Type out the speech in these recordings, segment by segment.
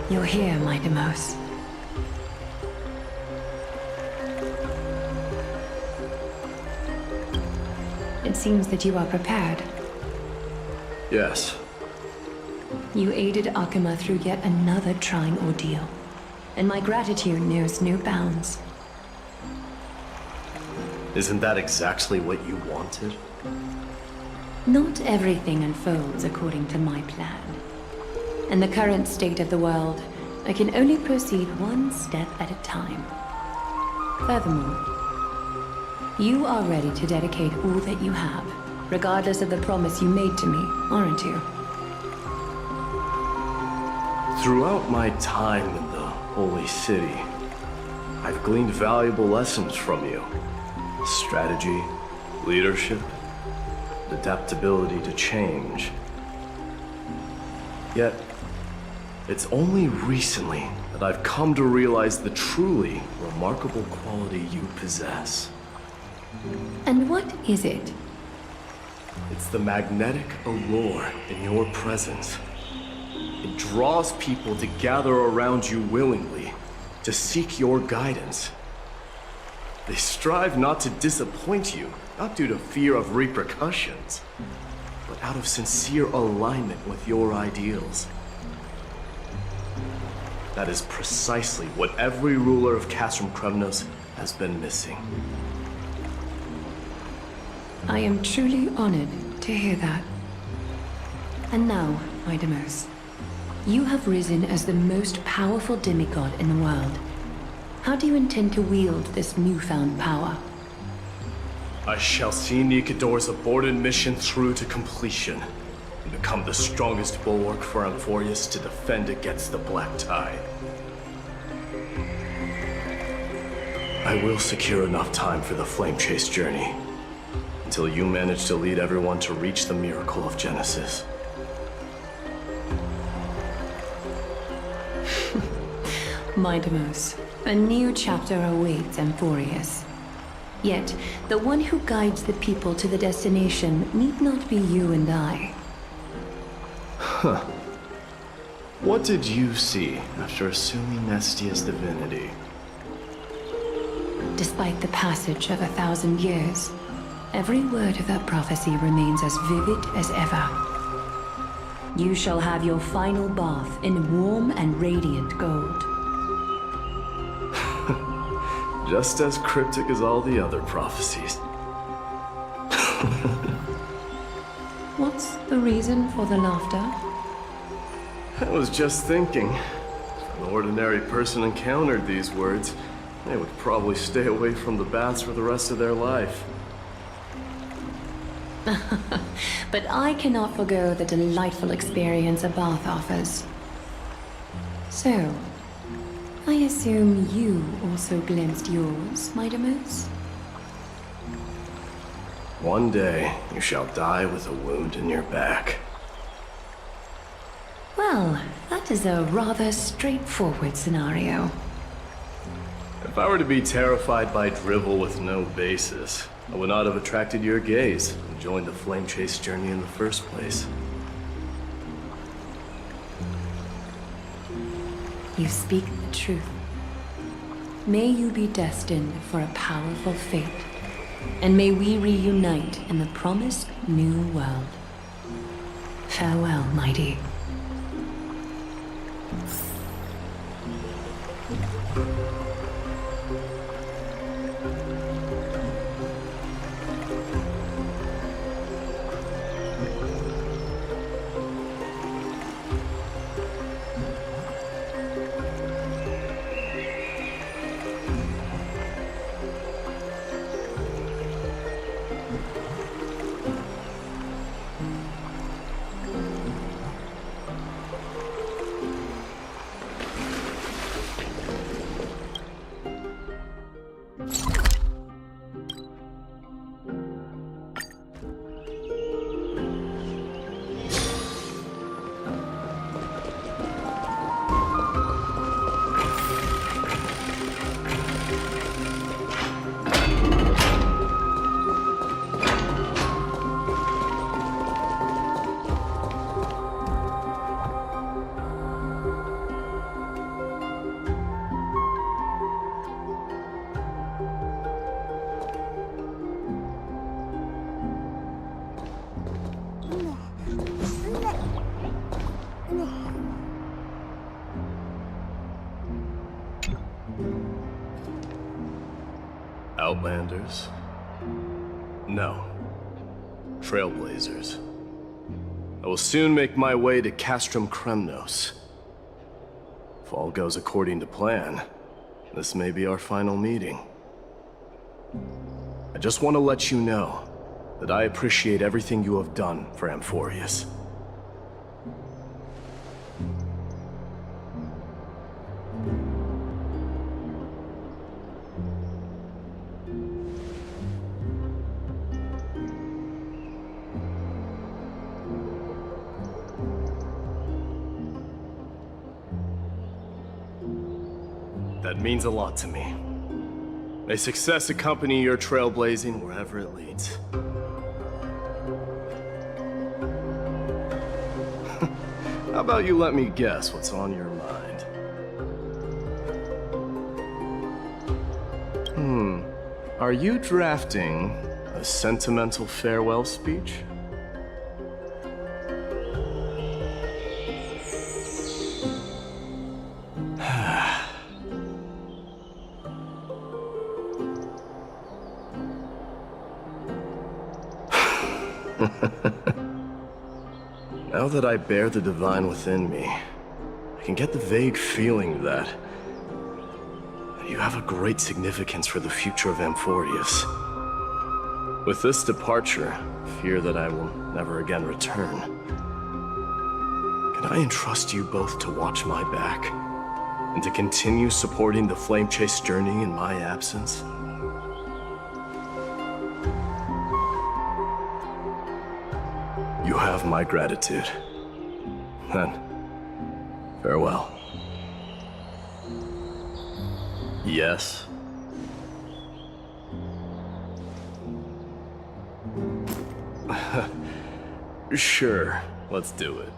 You're here, my Demos. It seems that you are prepared. Yes. You aided Akuma through yet another trying ordeal, and my gratitude knows no bounds. Isn't that exactly what you wanted? Not everything unfolds according to my plan. In the current state of the world, I can only proceed one step at a time. Furthermore, you are ready to dedicate all that you have, regardless of the promise you made to me, aren't you? Throughout my time in the Holy City, I've gleaned valuable lessons from you. Strategy, leadership, adaptability to change. Yet, it's only recently that I've come to realize the truly remarkable quality you possess. And what is it? It's the magnetic allure in your presence. It draws people to gather around you willingly, to seek your guidance. They strive not to disappoint you, not due to fear of repercussions, but out of sincere alignment with your ideals. That is precisely what every ruler of Castrum Kremnos has been missing. I am truly honored to hear that. And now, my Demos, you have risen as the most powerful demigod in the world. How do you intend to wield this newfound power? I shall see Nikador's aborted mission through to completion, and become the strongest bulwark for Amphorius to defend against the Black Tide. I will secure enough time for the Flame Chase journey, until you manage to lead everyone to reach the miracle of Genesis. My Demos, a new chapter awaits Amphorius. Yet, the one who guides the people to the destination need not be you and I. Huh. What did you see after assuming Nestia's divinity? Despite the passage of 1,000 years, every word of that prophecy remains as vivid as ever. You shall have your final bath in warm and radiant gold. Just as cryptic as all the other prophecies. What's the reason for the laughter? I was just thinking, if an ordinary person encountered these words, they would probably stay away from the baths for the rest of their life. But I cannot forgo the delightful experience a bath offers. So, I assume you also glimpsed yours, my Demos? One day, you shall die with a wound in your back. Well, that is a rather straightforward scenario. If I were to be terrified by drivel with no basis, I would not have attracted your gaze and joined the Flame Chase journey in the first place. You speak the truth. May you be destined for a powerful fate, and may we reunite in the promised new world. Farewell, mighty. Outlanders? No. Trailblazers. I will soon make my way to Castrum Kremnos. If all goes according to plan, this may be our final meeting. I just want to let you know that I appreciate everything you have done for Amphorius. That means a lot to me. May success accompany your trailblazing wherever it leads. How about you let me guess what's on your mind? Are you drafting a sentimental farewell speech? Now that I bear the divine within me, I can get the vague feeling that you have a great significance for the future of Amphorius. With this departure, I fear that I will never again return. Can I entrust you both to watch my back and to continue supporting the Flame Chase journey in my absence? You have my gratitude. Then, farewell. Yes? Sure, let's do it.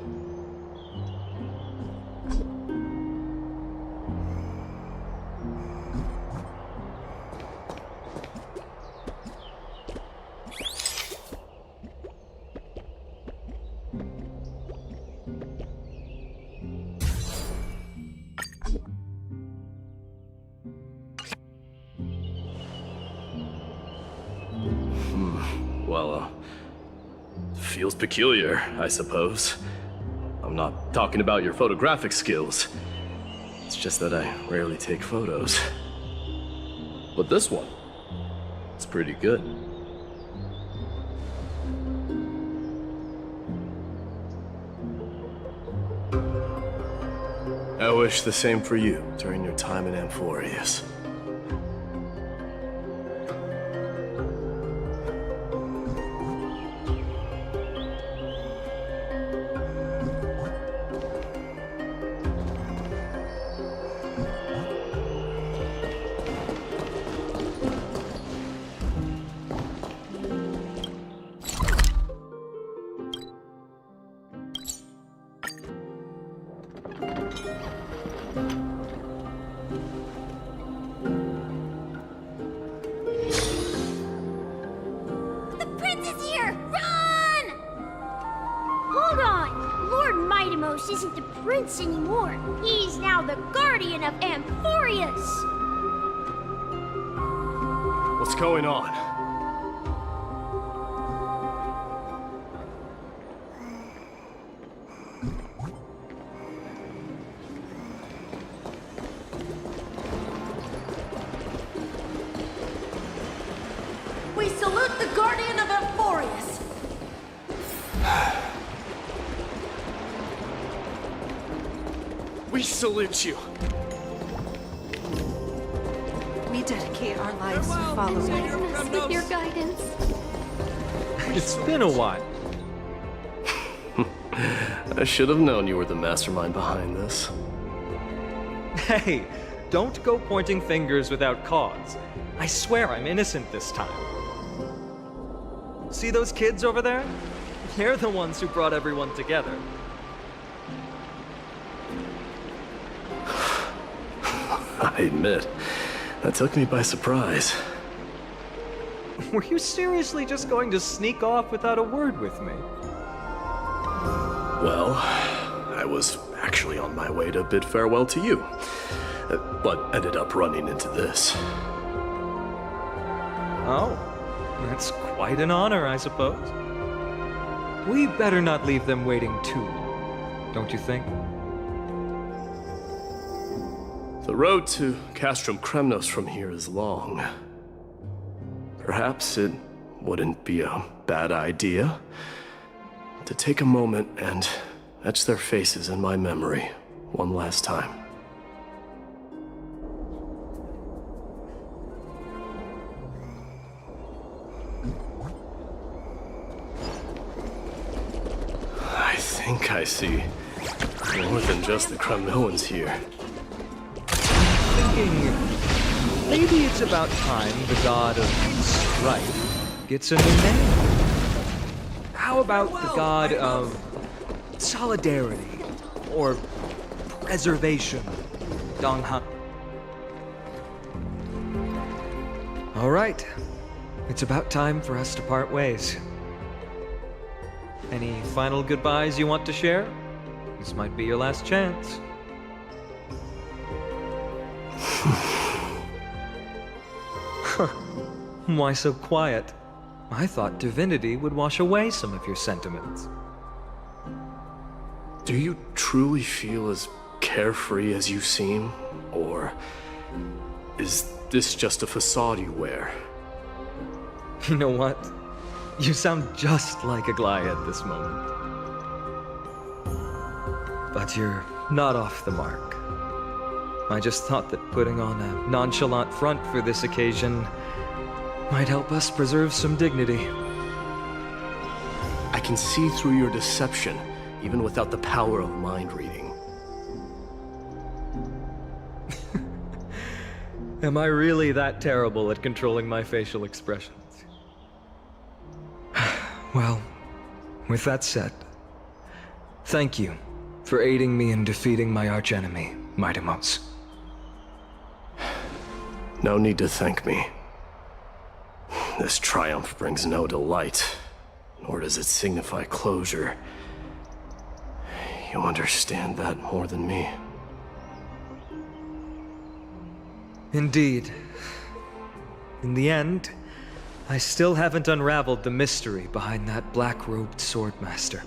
Well, feels peculiar, I suppose. I'm not talking about your photographic skills. It's just that I rarely take photos. But this one, it's pretty good. I wish the same for you during your time in Amphorius. Isn't the prince anymore. He's now the guardian of Amphorius. What's going on? We salute the guardian of Amphorius. We salute you. We dedicate our lives to following Guide you. us with your guidance. It's been a while. I should have known you were the mastermind behind this. Hey, don't go pointing fingers without cause. I swear I'm innocent this time. See those kids over there? They're the ones who brought everyone together. I admit, that took me by surprise. Were you seriously just going to sneak off without a word with me? Well, I was actually on my way to bid farewell to you, but ended up running into this. Oh, that's quite an honor, I suppose. We better not leave them waiting too long, don't you think? The road to Castrum Kremnos from here is long. Perhaps it wouldn't be a bad idea to take a moment and etch their faces in my memory one last time. I think I see more than just the Kremnoans here. Thinking maybe it's about time the god of strife gets a new name. How about the god of solidarity or preservation, Donghan? All right, it's about time for us to part ways. Any final goodbyes you want to share? This might be your last chance. Why so quiet? I thought divinity would wash away some of your sentiments. Do you truly feel as carefree as you seem? Or is this just a facade you wear? You know what? You sound just like Aglaia at this moment. But you're not off the mark. I just thought that putting on a nonchalant front for this occasion might help us preserve some dignity. I can see through your deception, even without the power of mind reading. Am I really that terrible at controlling my facial expressions? Well, with that said, thank you for aiding me in defeating my archenemy, Midamos. No need to thank me. This triumph brings no delight, nor does it signify closure. You understand that more than me. Indeed. In the end, I still haven't unraveled the mystery behind that black-robed swordmaster.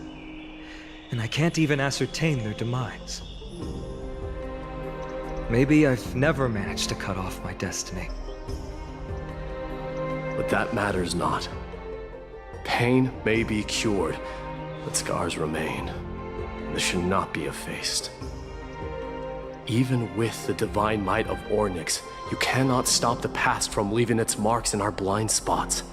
And I can't even ascertain their demise. Maybe I've never managed to cut off my destiny. But that matters not. Pain may be cured, but scars remain. This should not be effaced. Even with the divine might of Ornyx, you cannot stop the past from leaving its marks in our blind spots.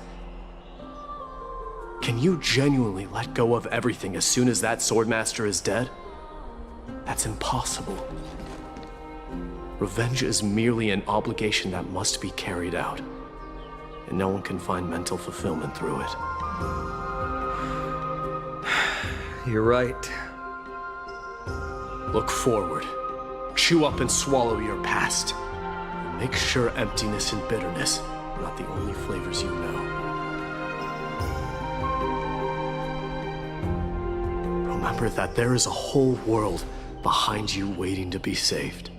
Can you genuinely let go of everything as soon as that swordmaster is dead? That's impossible. Revenge is merely an obligation that must be carried out, and no one can find mental fulfillment through it. You're right. Look forward. Chew up and swallow your past. And make sure emptiness and bitterness are not the only flavors you know. Remember that there is a whole world behind you waiting to be saved.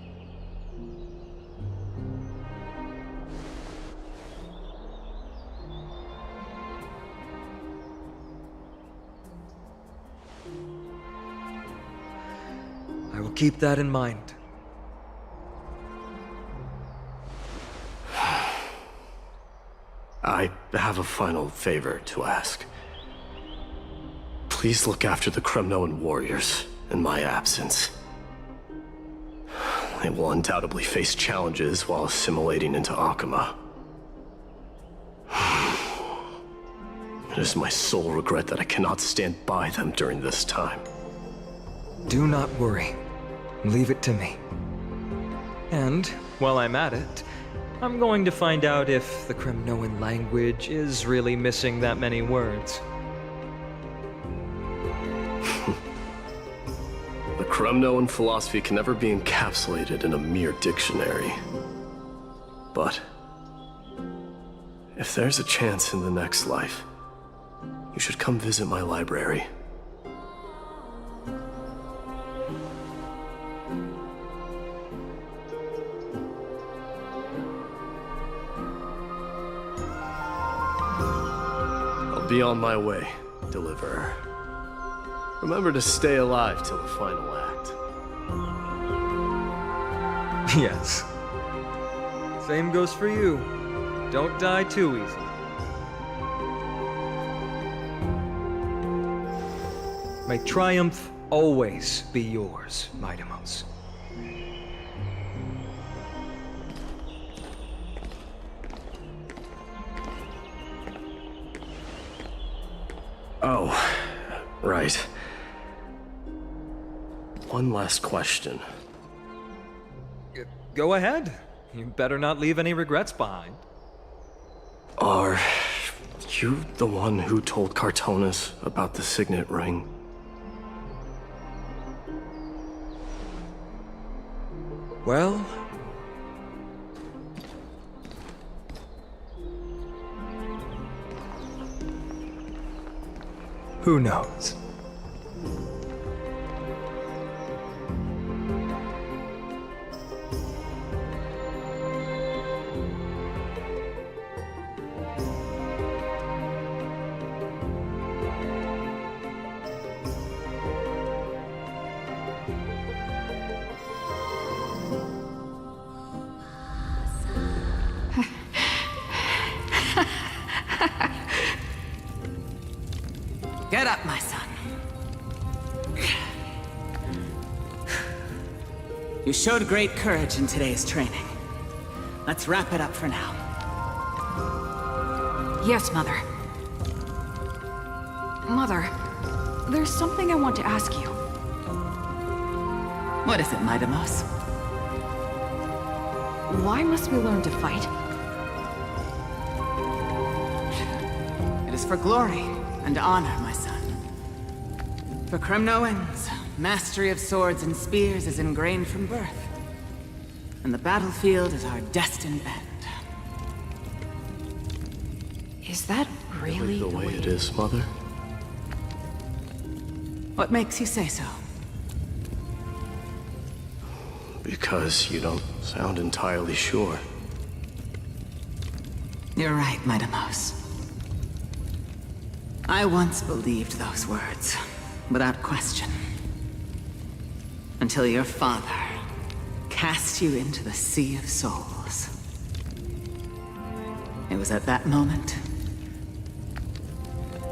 I will keep that in mind. I have a final favor to ask. Please look after the Kremnoan warriors in my absence. They will undoubtedly face challenges while assimilating into Akama. It is my sole regret that I cannot stand by them during this time. Do not worry. Leave it to me. And, while I'm at it, I'm going to find out if the Kremnoan language is really missing that many words. The Kremnoan philosophy can never be encapsulated in a mere dictionary. But if there's a chance in the next life, you should come visit my library. be on my way, Deliverer. Remember to stay alive till the final act. Yes. Same goes for you. Don't die too easily. May triumph always be yours, Midamos. Oh, right. One last question. Go ahead. You better not leave any regrets behind. Are you the one who told Cartonis about the signet ring? Well... who knows? Get up, my son. You showed great courage in today's training. Let's wrap it up for now. Yes, Mother. Mother, there's something I want to ask you. What is it, Midamos? Why must we learn to fight? It is for glory and honor, my son. For Kremnoans, mastery of swords and spears is ingrained from birth. And the battlefield is our destined end. Is that really The way it is, Mother? What makes you say so? Because you don't sound entirely sure. You're right, Midamos. I once believed those words, without question. Until your father cast you into the Sea of Souls. It was at that moment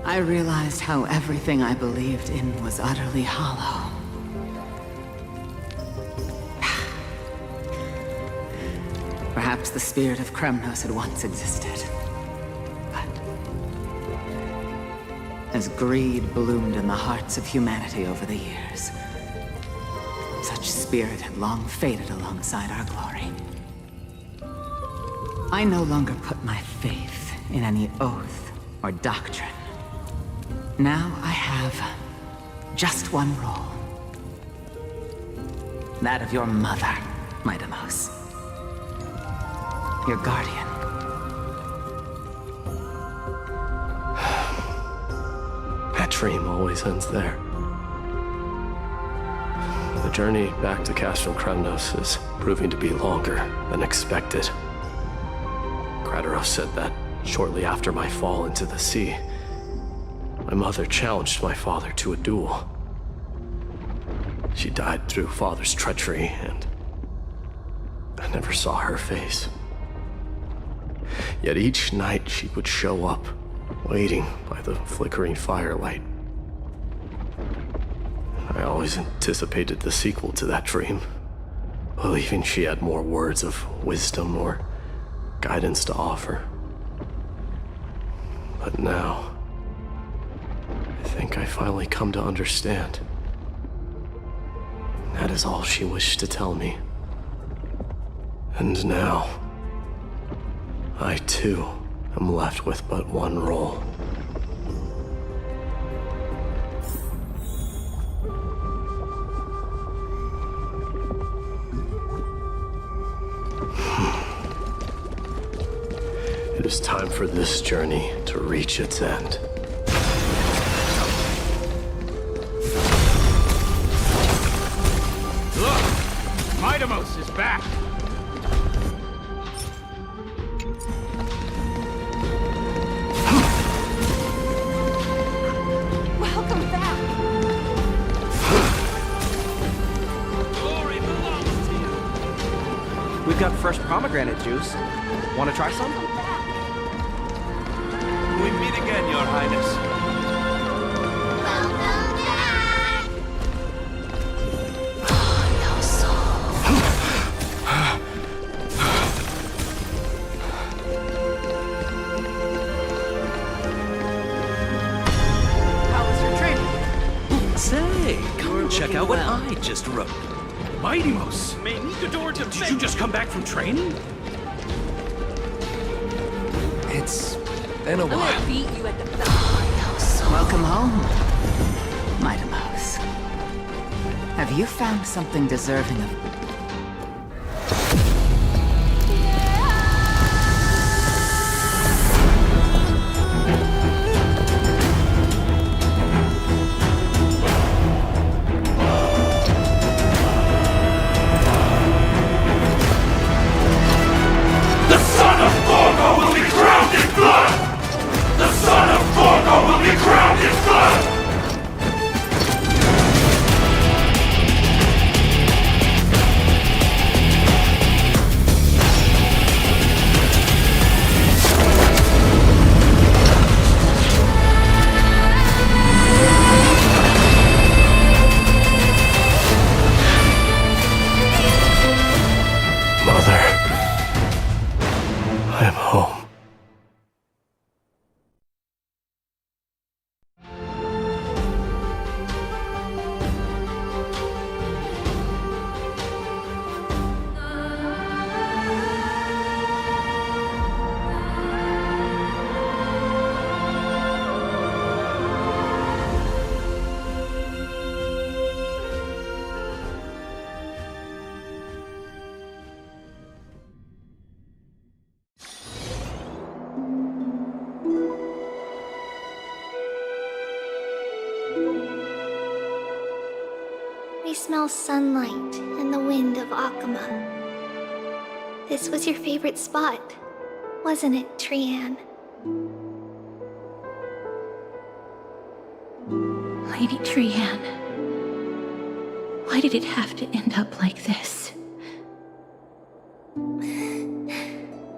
I realized how everything I believed in was utterly hollow. Perhaps the spirit of Kremnos had once existed. But as greed bloomed in the hearts of humanity over the years, such spirit had long faded alongside our glory. I no longer put my faith in any oath or doctrine. Now I have just one role. That of your mother, Midamos. Your guardian. That dream always ends there. The journey back to Castrum Kremnos is proving to be longer than expected. Kratos said that shortly after my fall into the sea, my mother challenged my father to a duel. She died through father's treachery, and I never saw her face. Yet each night she would show up, waiting by the flickering firelight. I always anticipated the sequel to that dream, believing she had more words of wisdom or guidance to offer. But now, I think I finally come to understand. That is all she wished to tell me. And now, I too am left with but one role. It is time for this journey to reach its end. Look! Midamos is back! we've got fresh pomegranate juice. Want to try some? We meet again, Your Highness. Welcome back! How was your training? Say, come and check out what I just wrote. Mighty-Mos! Did you just come back from training? It's been a while. Beat you at the Welcome home, Mighty-Mos. Have you found something deserving of... The son of Gorgo will be crowned in blood! The son of Gorgo will be crowned in blood! Mother, I am home. I smell sunlight and the wind of Akama. This was your favorite spot, wasn't it, Trian? Lady Trian, why did it have to end up like this?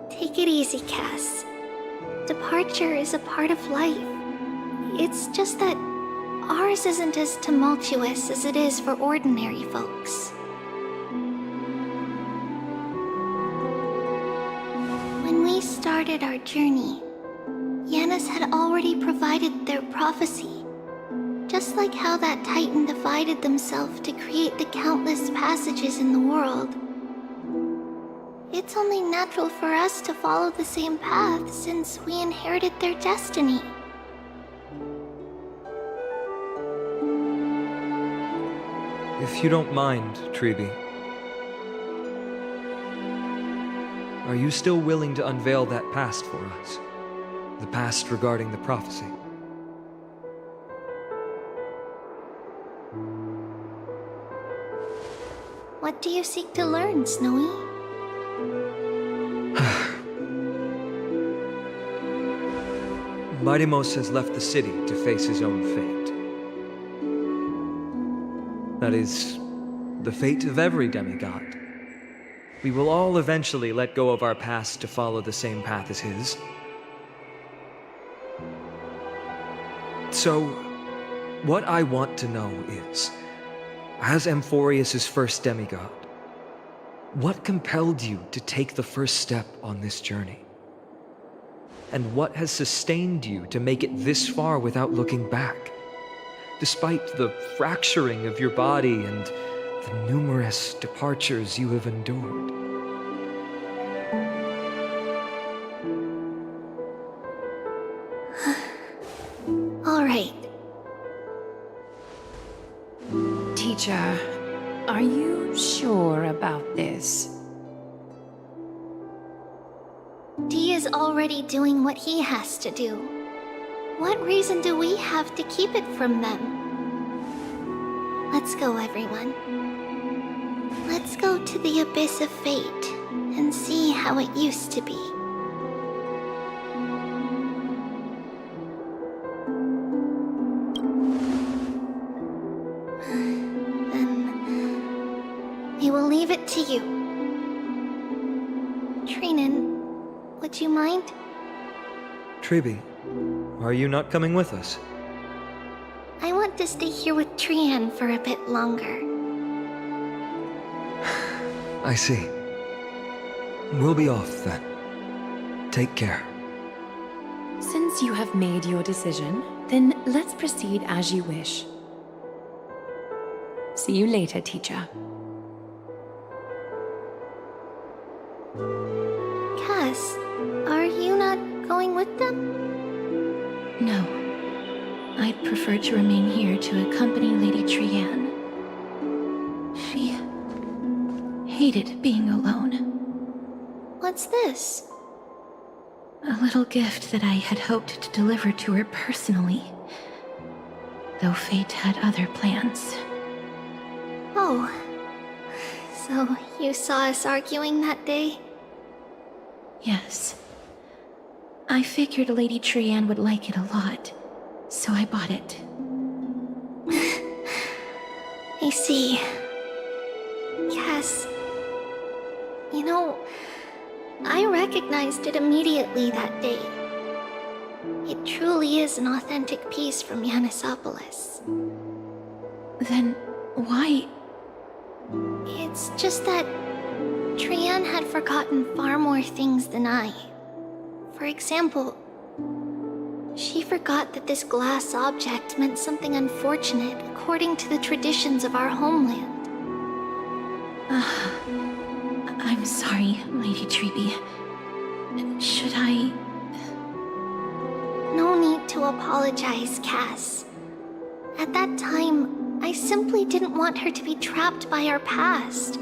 Take it easy, Cass. Departure is a part of life. It's just that ours isn't as tumultuous as it is for ordinary folks. When we started our journey, Yanis had already provided their prophecy. Just like how that Titan divided themselves to create the countless passages in the world. It's only natural for us to follow the same path since we inherited their destiny. If you don't mind, Tribi, are you still willing to unveil that past for us? The past regarding the prophecy? What do you seek to learn, Snowy? Mighty-Mos has left the city to face his own fate. That is, the fate of every demigod. We will all eventually let go of our past to follow the same path as his. So, what I want to know is, as Amphorius' first demigod, what compelled you to take the first step on this journey? And what has sustained you to make it this far without looking back? Despite the fracturing of your body and the numerous departures you have endured. All right. Teacher, are you sure about this? Dee is already doing what he has to do. What reason do we have to keep it from them? Let's go, everyone. Let's go to the Abyss of Fate and see how it used to be. Then we will leave it to you. Would you mind? Tribi, are you not coming with us? I want to stay here with Trian for a bit longer. I see. We'll be off then. Take care. Since you have made your decision, then let's proceed as you wish. See you later, teacher. Cass, are you not going with them? No. I'd prefer to remain here to accompany Lady Trian. She hated being alone. What's this? A little gift that I had hoped to deliver to her personally, though fate had other plans. Oh. So you saw us arguing that day? Yes. I figured Lady Trian would like it a lot, so I bought it. I see. Cass, you know, I recognized it immediately that day. It truly is an authentic piece from Yanisopolis. Then why? It's just that Trian had forgotten far more things than I. For example, she forgot that this glass object meant something unfortunate according to the traditions of our homeland. I'm sorry, Lady Tribi. Should I... No need to apologize, Cass. At that time, I simply didn't want her to be trapped by our past,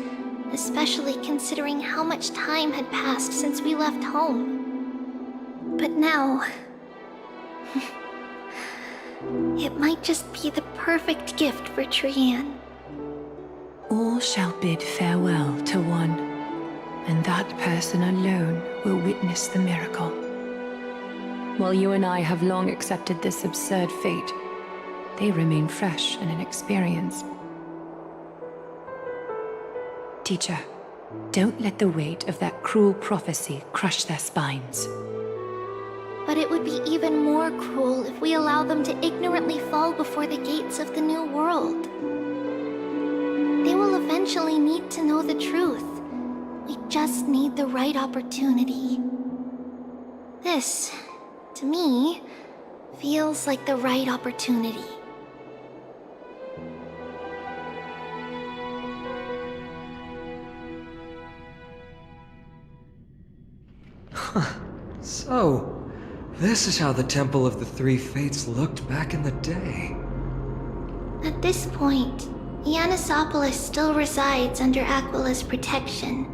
especially considering how much time had passed since we left home. But now... it might just be the perfect gift for Trian. All shall bid farewell to one, and that person alone will witness the miracle. While you and I have long accepted this absurd fate, they remain fresh and inexperienced. Teacher, don't let the weight of that cruel prophecy crush their spines. But it would be even more cruel if we allow them to ignorantly fall before the gates of the new world. They will eventually need to know the truth. We just need the right opportunity. This, to me, feels like the right opportunity. So, this is how the Temple of the Three Fates looked back in the day. At this point, Yanisopolis still resides under Aquila's protection,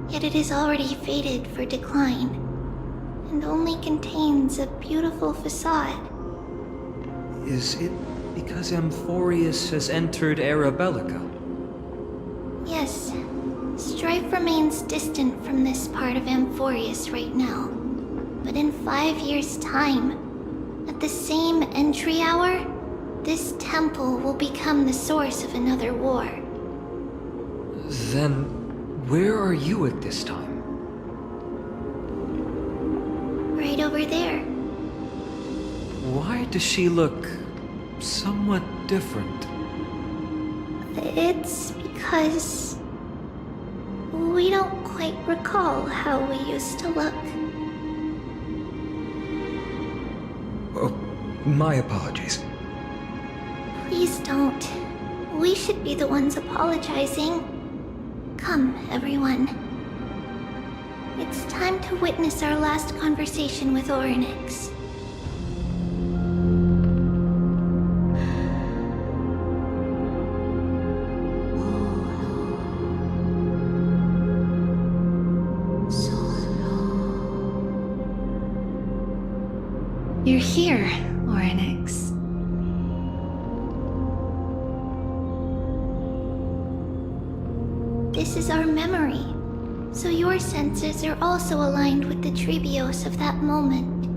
yet it is already fated for decline, and only contains a beautiful facade. Is it because Amphorius has entered Era Bellica? Yes, strife remains distant from this part of Amphorius right now. But in 5 years' time, at the same entry hour, this temple will become the source of another war. Then, where are you at this time? Right over there. Why does she look somewhat different? It's because we don't quite recall how we used to look. Oh, my apologies. Please don't. We should be the ones apologizing. Come, everyone. It's time to witness our last conversation with Orynyx. You're here, Orynyx. This is our memory, so your senses are also aligned with the Trebios of that moment.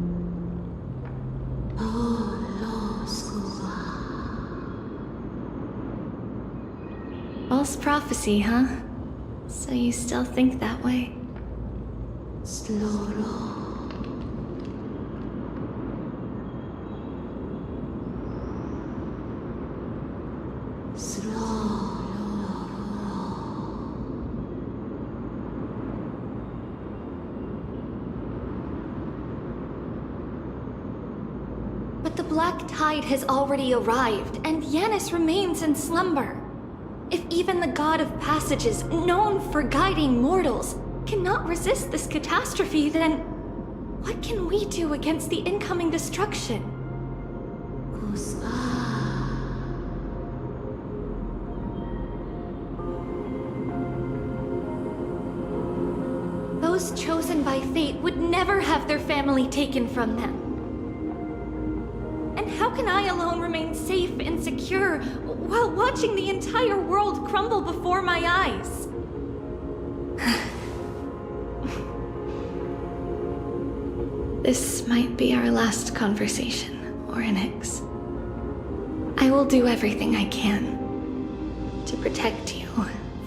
False prophecy, huh? So you still think that way? But the Black Tide has already arrived, and Yanis remains in slumber. If even the God of Passages, known for guiding mortals, cannot resist this catastrophe, then what can we do against the incoming destruction? Those chosen by fate would never have their family taken from them. And how can I alone remain safe and secure while watching the entire world crumble before my eyes? This might be our last conversation, Orynyx. I will do everything I can to protect you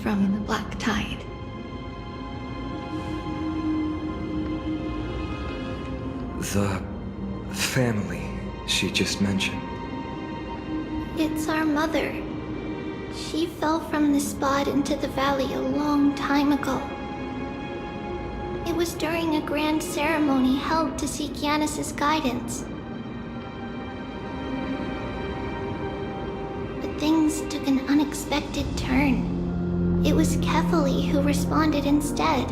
from the Black Tide. The family she just mentioned. It's our mother. She fell from the spot into the valley a long time ago. It was during a grand ceremony held to seek Yanis' guidance. But things took an unexpected turn. It was Kefali who responded instead.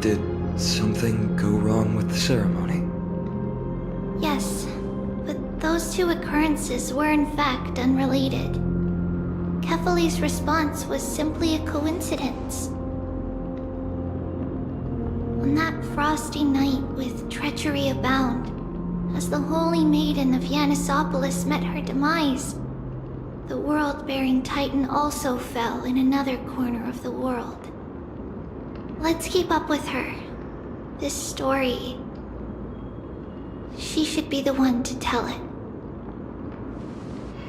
Did something go wrong with the ceremony? Yes, but those two occurrences were in fact unrelated. Kefali's response was simply a coincidence. On that frosty night with treachery abound, as the Holy Maiden of Yanisopolis met her demise, the world-bearing Titan also fell in another corner of the world. Let's keep up with her. This story, she should be the one to tell it.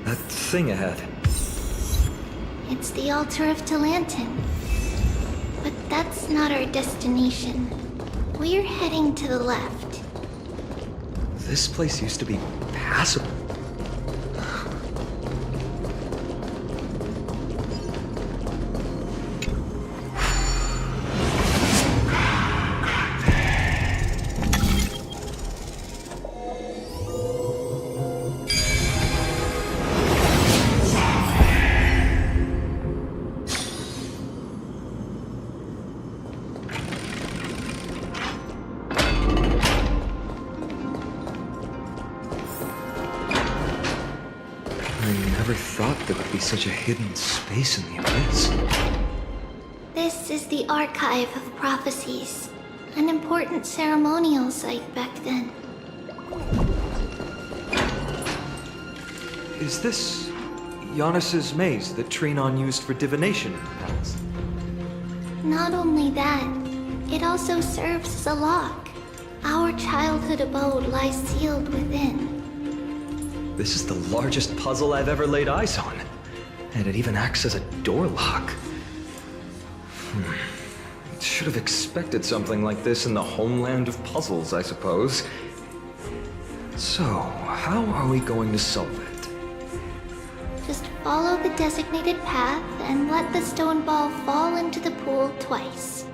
That thing ahead. It's the altar of Talantin. But that's not our destination. We're heading to the left. This place used to be passable. Such a hidden space in the abyss. This is the Archive of Prophecies, an important ceremonial site back then. Is this Yanis' maze that Trinon used for divination in the past? Not only that, it also serves as a lock. Our childhood abode lies sealed within. This is the largest puzzle I've ever laid eyes on. And it even acts as a door lock. Should have expected something like this in the homeland of puzzles, I suppose. So, how are we going to solve it? Just follow the designated path and let the stone ball fall into the pool twice.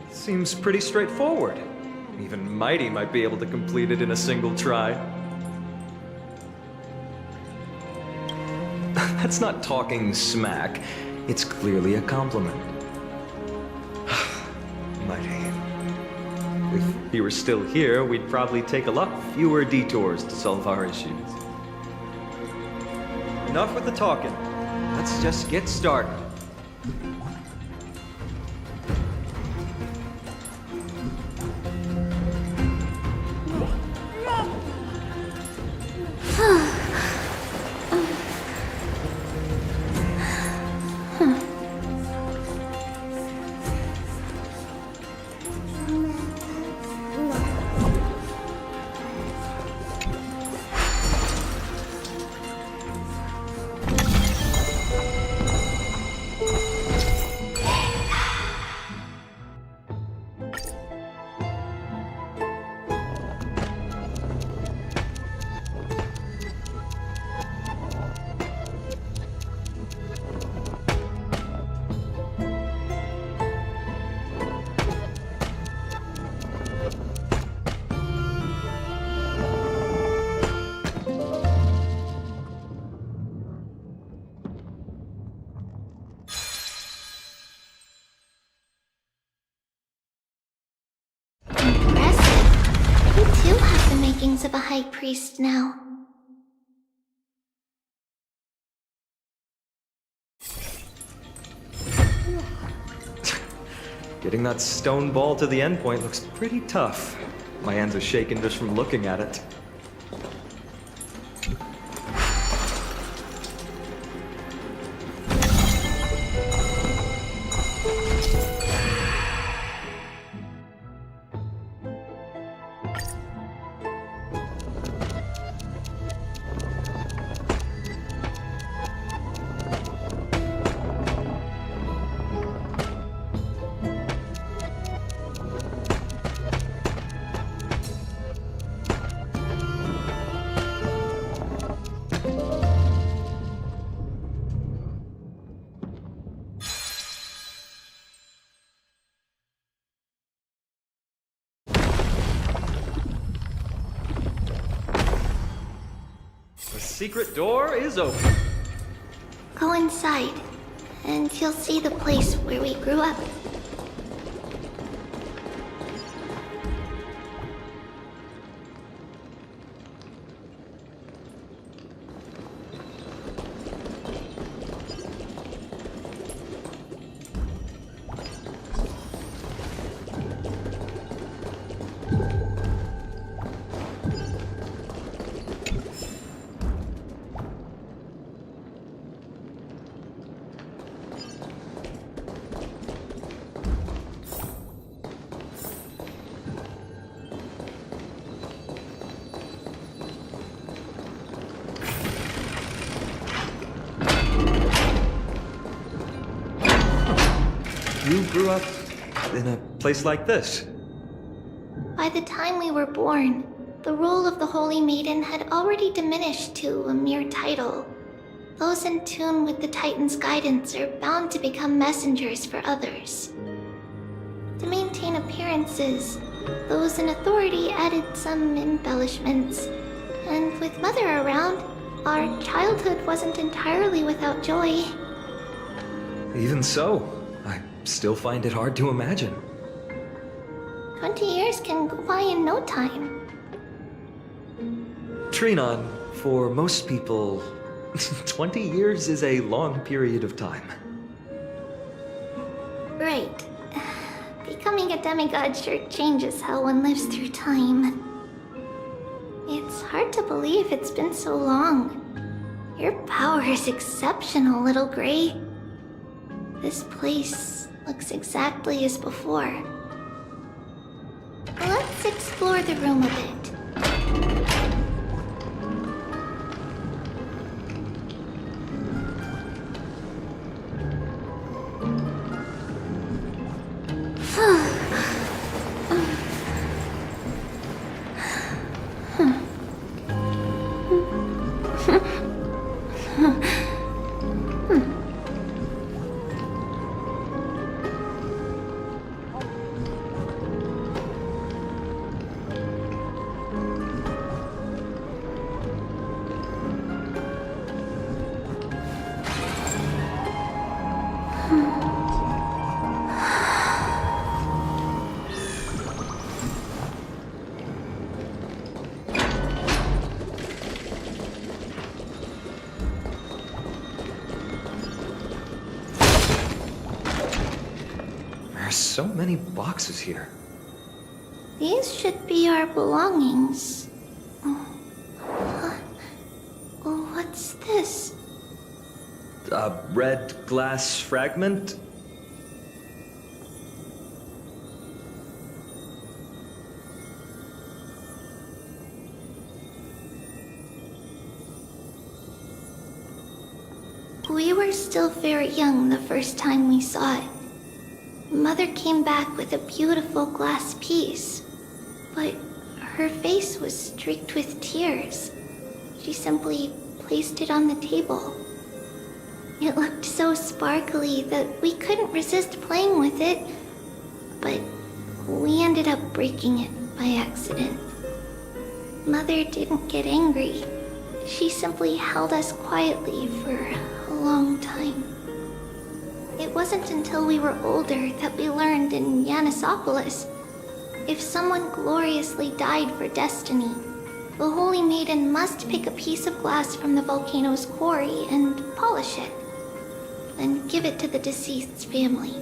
Seems pretty straightforward. Even Mighty might be able to complete it in a single try. That's not talking smack. It's clearly a compliment. Mighty. If he were still here, we'd probably take a lot fewer detours to solve our issues. Enough with the talking. Let's just get started. High Priest now. Getting that stone ball to the endpoint looks pretty tough. My hands are shaking just from looking at it. The secret door is open. Go inside, and you'll see the place where we grew up. You grew up in a place like this? By the time we were born, the role of the Holy Maiden had already diminished to a mere title. Those in tune with the Titan's guidance are bound to become messengers for others. To maintain appearances, those in authority added some embellishments. And with Mother around, our childhood wasn't entirely without joy. Even so, I still find it hard to imagine. 20 years can go by in no time. Trinon, for most people, 20 years is a long period of time. Right. Becoming a demigod sure changes how one lives through time. It's hard to believe it's been so long. Your power is exceptional, Little Gray. This place looks exactly as before. Let's explore the room a bit. There's so many boxes here. These should be our belongings. What's this? A red glass fragment? We were still very young the first time we saw it. Mother came back with a beautiful glass piece, but her face was streaked with tears. She simply placed it on the table. It looked so sparkly that we couldn't resist playing with it, but we ended up breaking it by accident. Mother didn't get angry. She simply held us quietly for a long time. It wasn't until we were older that we learned in Yanisopolis, if someone gloriously died for destiny, the Holy Maiden must pick a piece of glass from the volcano's quarry and polish it, then give it to the deceased's family.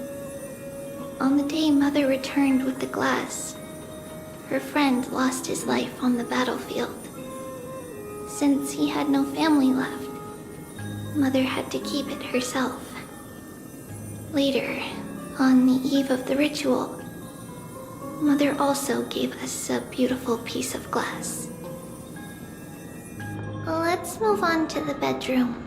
On the day Mother returned with the glass, her friend lost his life on the battlefield. Since he had no family left, Mother had to keep it herself. Later, on the eve of the ritual, Mother also gave us a beautiful piece of glass. Let's move on to the bedroom.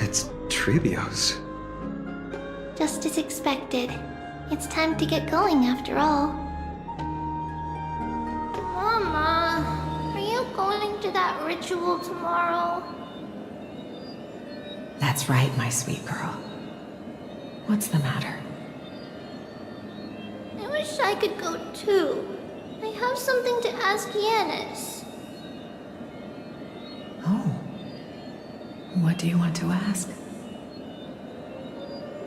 It's Trebios. Just as expected. It's time to get going after all. Mama, are you going to that ritual tomorrow? That's right, my sweet girl. What's the matter? I wish I could go too. I have something to ask Yanis. Oh. What do you want to ask?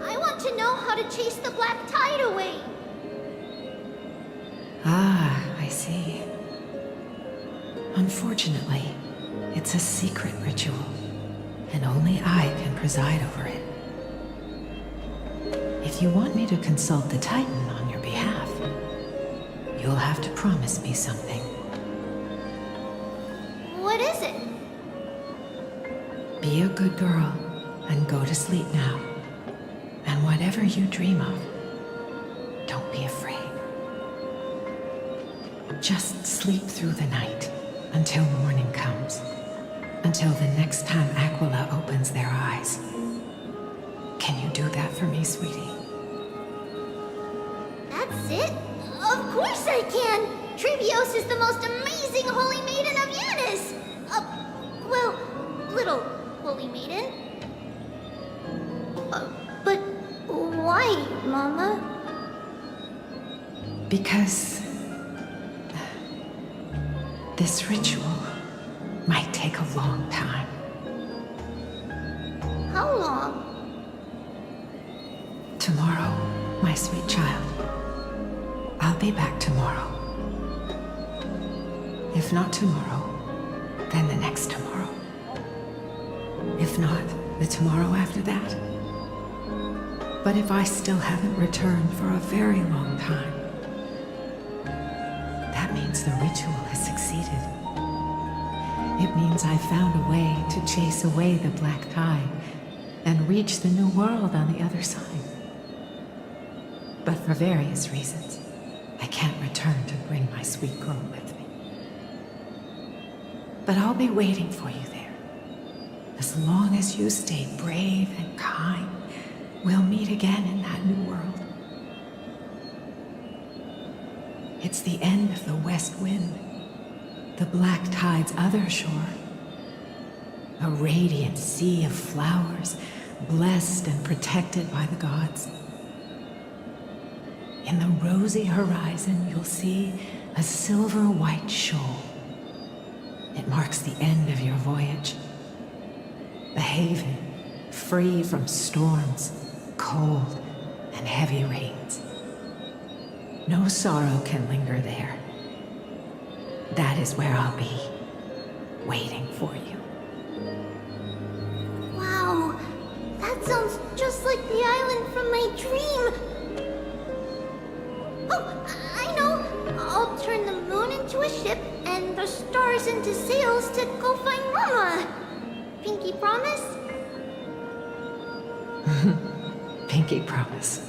I want to know how to chase the black tide away. Ah, I see. Unfortunately, it's a secret ritual, and only I can preside over it. If you want me to consult the Titan on your behalf, you'll have to promise me something. What is it? Be a good girl and go to sleep now. And whatever you dream of, don't be afraid. Just sleep through the night until morning comes. Until the next time Aquila opens their eyes. Can you do that for me, sweetie? That's it? Of course I can! Trebios is the most amazing Holy Maiden of Yanis! Well, little Holy Maiden. But why, Mama? Because this ritual might take a long time. How long? Tomorrow, my sweet child. I'll be back tomorrow. If not tomorrow, then the next tomorrow. If not, the tomorrow after that. But if I still haven't returned for a very long time, that means the ritual has succeeded. It means I found a way to chase away the black tide and reach the new world on the other side. But for various reasons, I can't return to bring my sweet girl with me. But I'll be waiting for you there. As long as you stay brave and kind, we'll meet again in that new world. It's the end of the west wind, the black tide's other shore. A radiant sea of flowers, blessed and protected by the gods. In the rosy horizon, you'll see a silver-white shoal. It marks the end of your voyage. A haven, free from storms, cold, and heavy rains. No sorrow can linger there. That is where I'll be, waiting for you. Wow, that sounds just like the island from my dream. Oh, I know. I'll turn the moon into a ship and the stars into sails to go find Mama. Pinky promise? Pinky promise.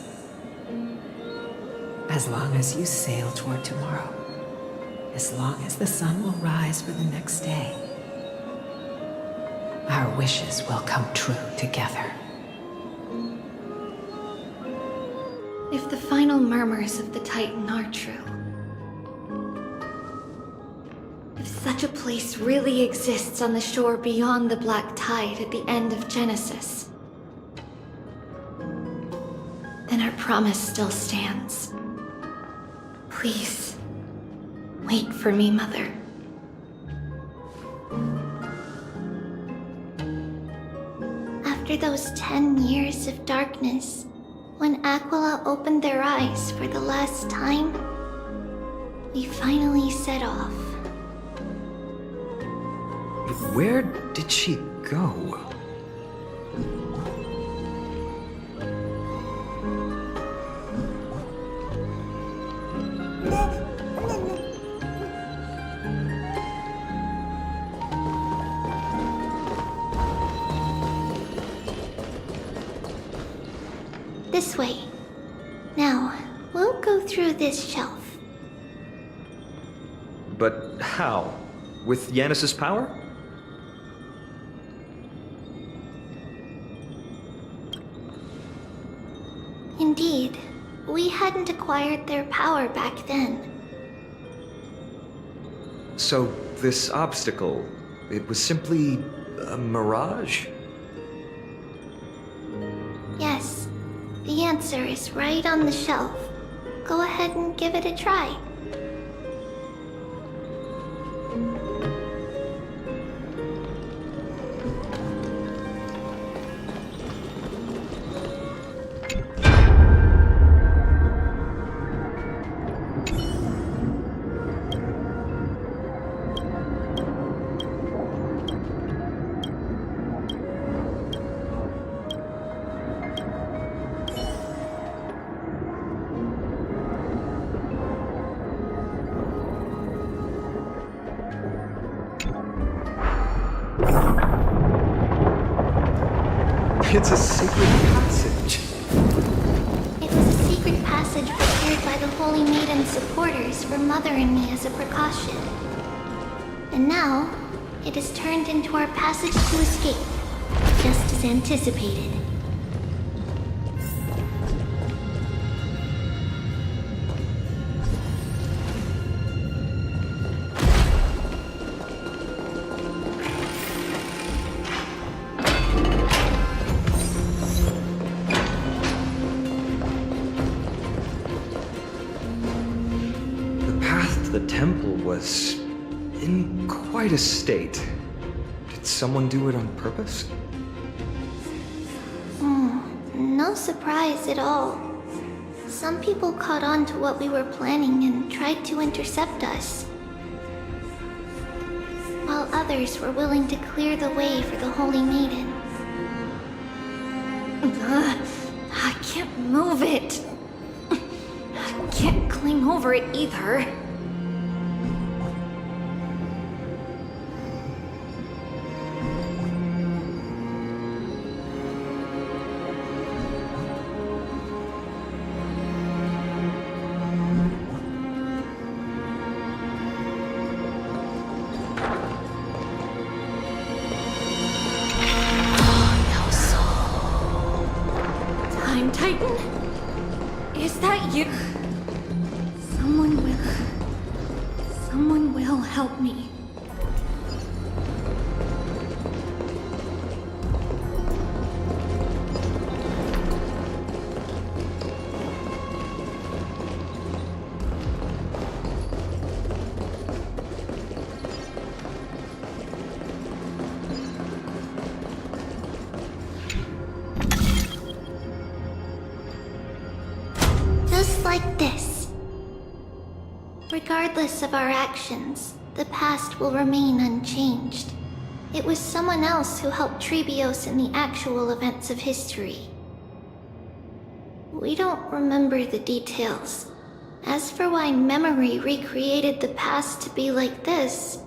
As long as you sail toward tomorrow, as long as the sun will rise for the next day, our wishes will come true together. If the final murmurs of the Titan are true, if such a place really exists on the shore beyond the Black Tide at the end of Genesis, then our promise still stands. Please, wait for me, Mother. After those 10 years of darkness, when Aquila opened their eyes for the last time, we finally set off. Where did she go? This way. Now, we'll go through this shelf. But how? With Yanis's power? Indeed, we hadn't acquired their power back then. So, this obstacle, it was simply a mirage? Yes, the answer is right on the shelf. Go ahead and give it a try. It's a secret passage. It was a secret passage prepared by the Holy Maiden's supporters for Mother and me as a precaution. And now, it is turned into our passage to escape, just as anticipated. The temple was in quite a state. Did someone do it on purpose? No surprise at all. Some people caught on to what we were planning and tried to intercept us, while others were willing to clear the way for the Holy Maiden. I can't move it. I can't climb over it either. Titan? Is that you? Someone will help me. Just like this. Regardless of our actions, the past will remain unchanged. It was someone else who helped Trebios in the actual events of history. We don't remember the details. As for why memory recreated the past to be like this,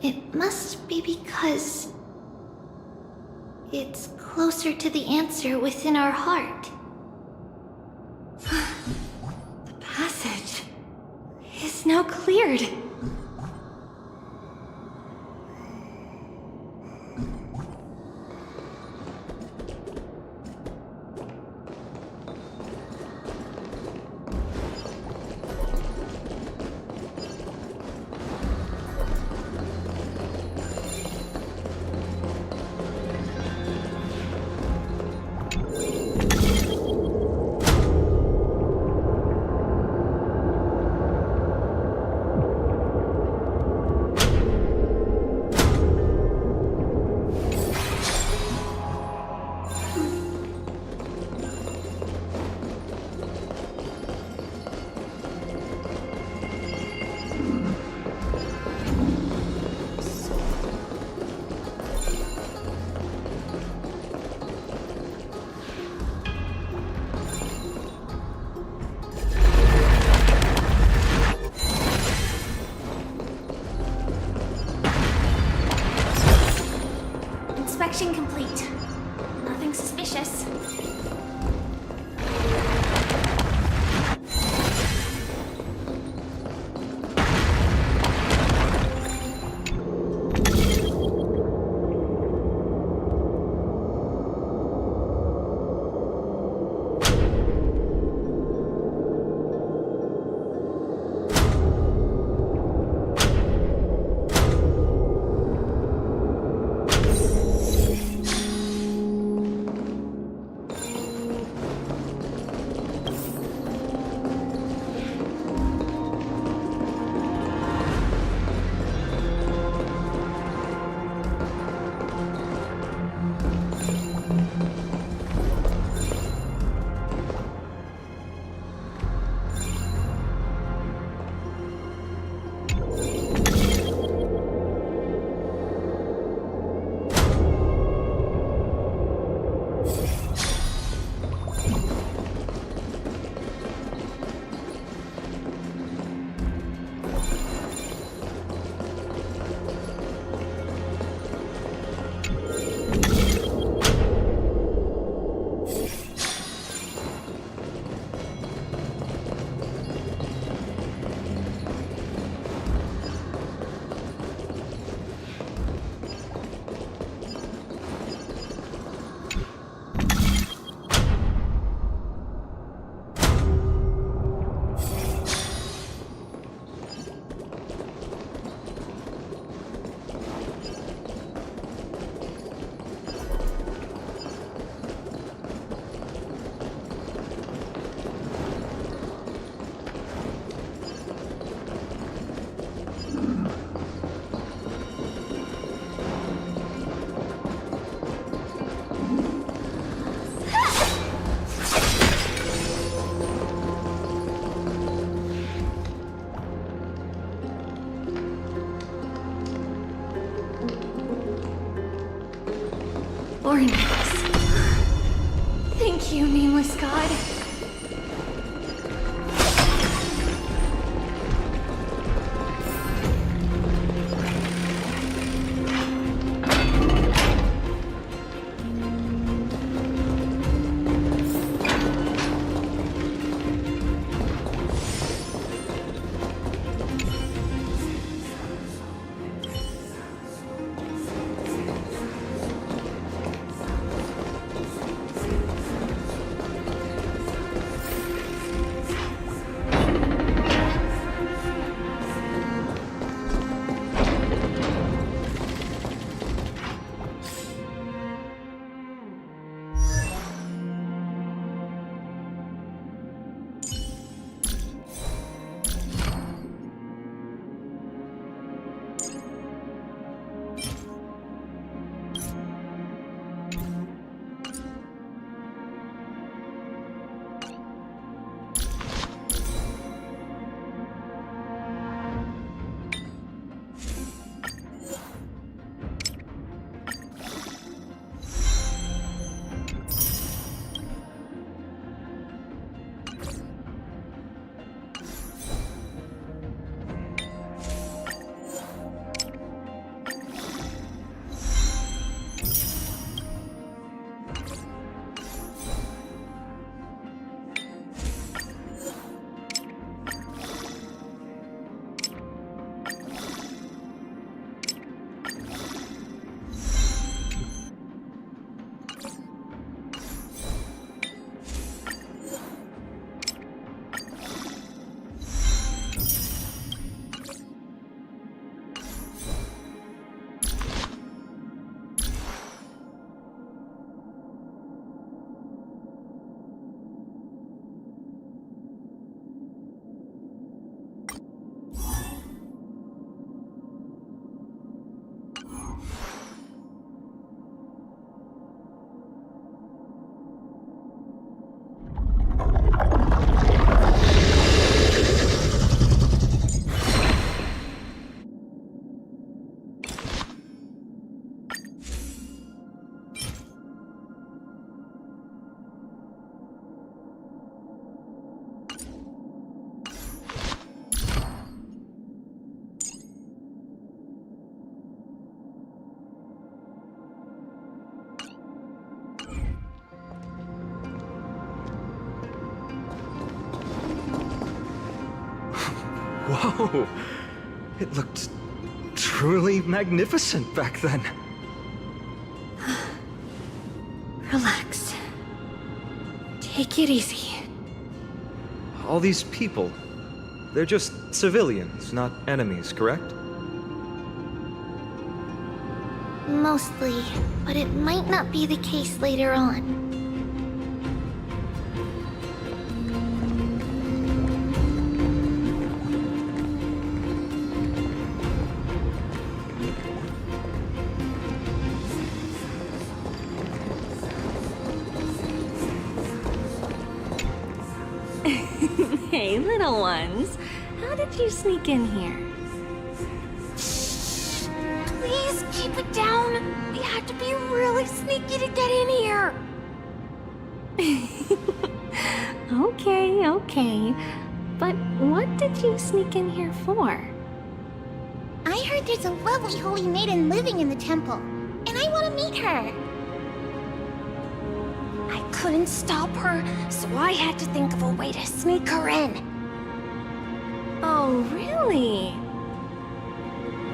it must be because it's closer to the answer within our heart. The passage is now cleared. warnings. Thank you, nameless god. Whoa! It looked truly magnificent back then. Relax. Take it easy. All these people, they're just civilians, not enemies, correct? Mostly, but it might not be the case later on. Hey, little ones. How did you sneak in here? Please keep it down. We have to be really sneaky to get in here. Okay. But what did you sneak in here for? I heard there's a lovely holy maiden living in the temple, and I want to meet her. I couldn't stop her, so I had to think of a way to sneak her in. Oh, really?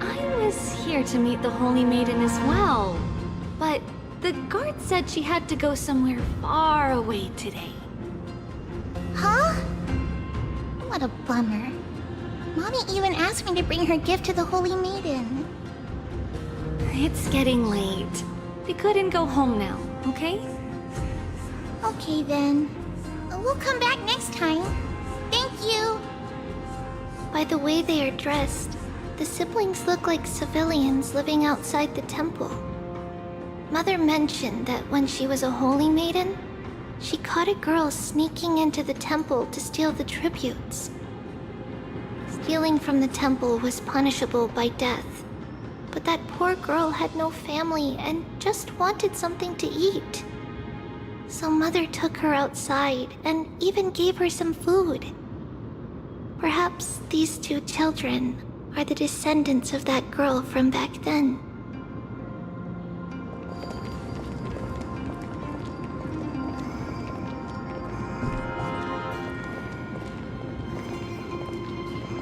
I was here to meet the Holy Maiden as well, but the guard said she had to go somewhere far away today. Huh? What a bummer. Mommy even asked me to bring her gift to the Holy Maiden. It's getting late. We couldn't go home now, okay? Okay then. We'll come back next time. Thank you. By the way they are dressed, the siblings look like civilians living outside the temple. Mother mentioned that when she was a holy maiden, she caught a girl sneaking into the temple to steal the tributes. Stealing from the temple was punishable by death, but that poor girl had no family and just wanted something to eat. So Mother took her outside and even gave her some food. Perhaps these two children are the descendants of that girl from back then.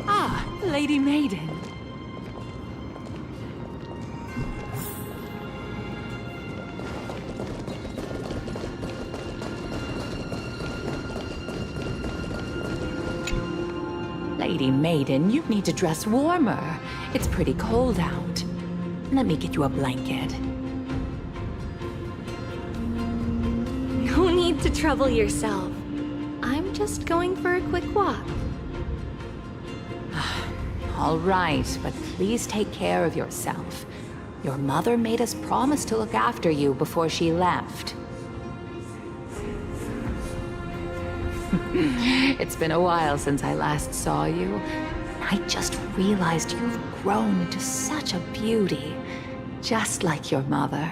Ah, Lady Maiden. Lady Maiden, you need to dress warmer. It's pretty cold out. Let me get you a blanket. No need to trouble yourself. I'm just going for a quick walk. All right, but please take care of yourself. Your mother made us promise to look after you before she left. It's been a while since I last saw you. I just realized you've grown into such a beauty, just like your mother.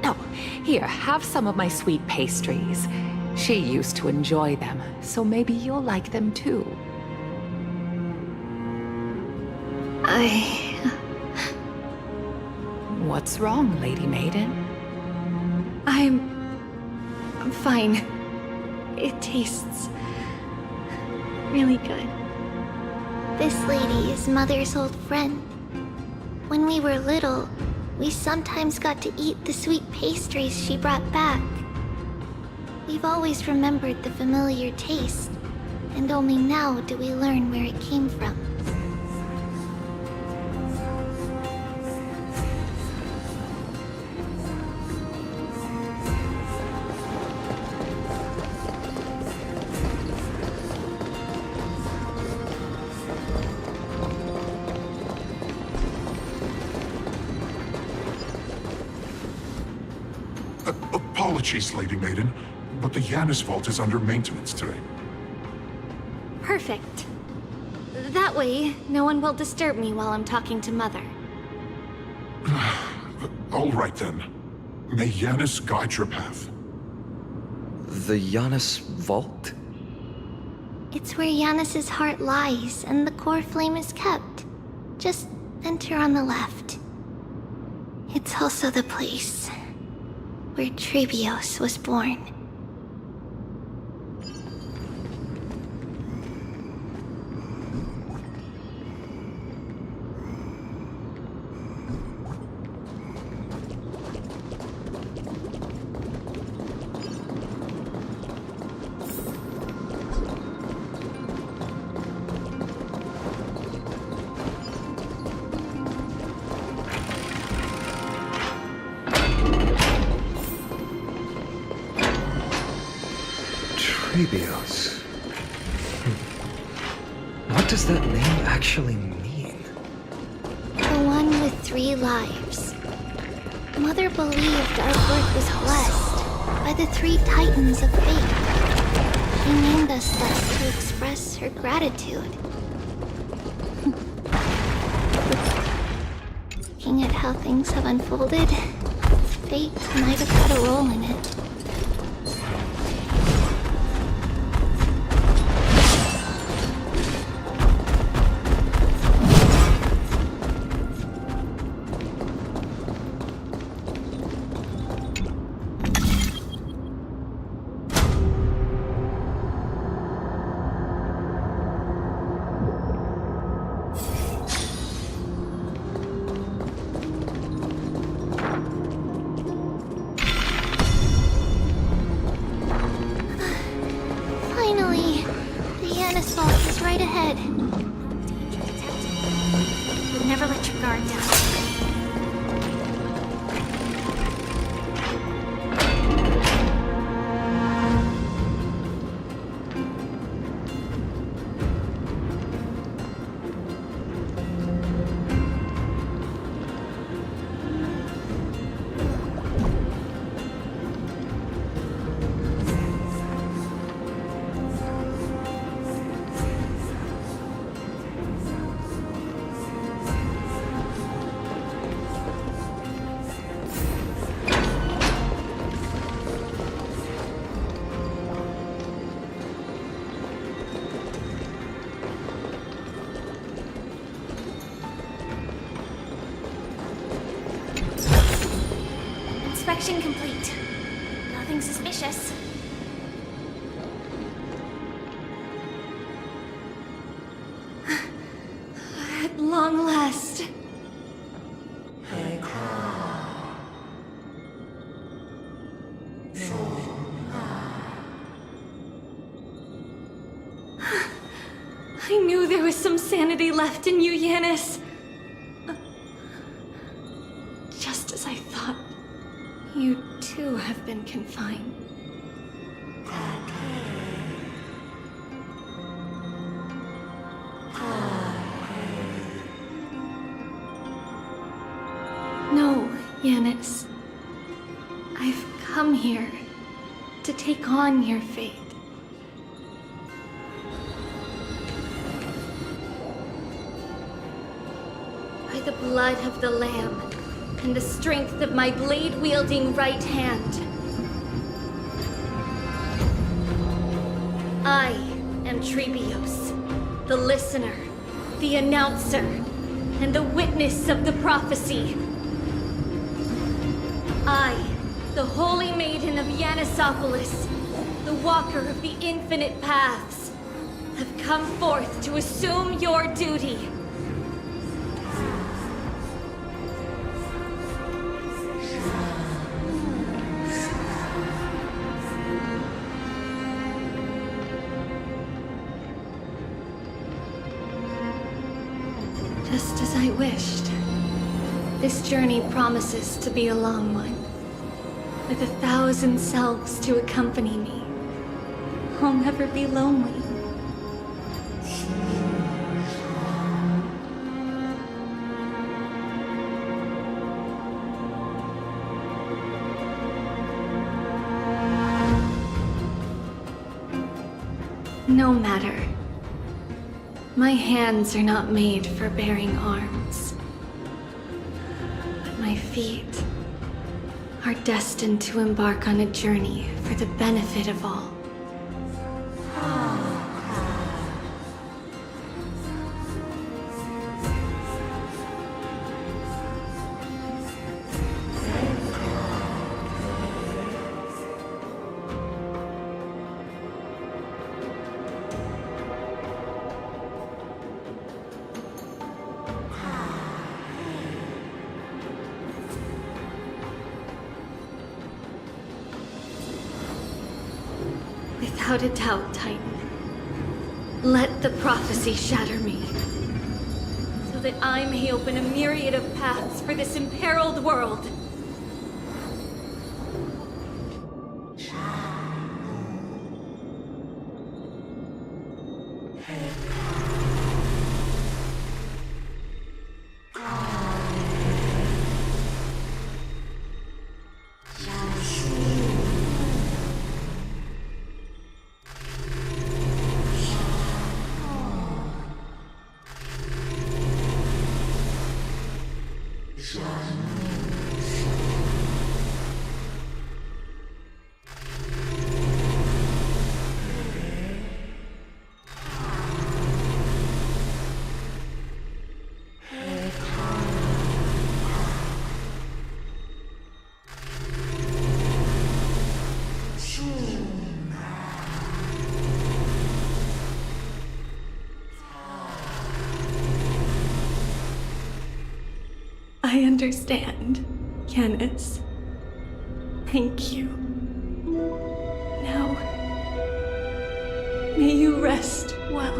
Oh, here, have some of my sweet pastries. She used to enjoy them, so maybe you'll like them too. What's wrong, Lady Maiden? I'm fine. It tastes really good. This lady is Mother's old friend. When we were little, we sometimes got to eat the sweet pastries she brought back. We've always remembered the familiar taste, and only now do we learn where it came from. Apologies, Lady Maiden, but the Yanis Vault is under maintenance today. Perfect. That way, no one will disturb me while I'm talking to Mother. All right then. May Yanis guide your path. The Yanis Vault? It's where Yanis's heart lies and the core flame is kept. Just enter on the left. It's also the place where Trebios was born. Trebios. What does that name actually mean? The one with 3 lives. Mother believed our birth was blessed by the 3 titans of fate. She named us thus to express her gratitude. Looking at how things have unfolded, fate might have had a role in it. Finally, the Yanis Vault is right ahead. But never let your guard down. Inspection complete. Nothing suspicious. At long last. I knew there was some sanity left in you, Yanis. Just as I thought, you too have been confined. No, Yanis. I've come here to take on your fate. By the blood of the Lamb and the strength of my blade-wielding right hand, I am Trebios, the listener, the announcer, and the witness of the prophecy. I, the Holy Maiden of Yanisopolis, the Walker of the Infinite Paths, have come forth to assume your duty. Just as I wished. This journey promises to be a long one, with 1,000 selves to accompany me. I'll never be lonely. No matter. My hands are not made for bearing arms. But my feet are destined to embark on a journey for the benefit of all. Without a doubt, Titan. Let the prophecy shatter me, so that I may open a myriad of paths for this imperiled world. I understand, Yanis. Thank you. Now, may you rest well.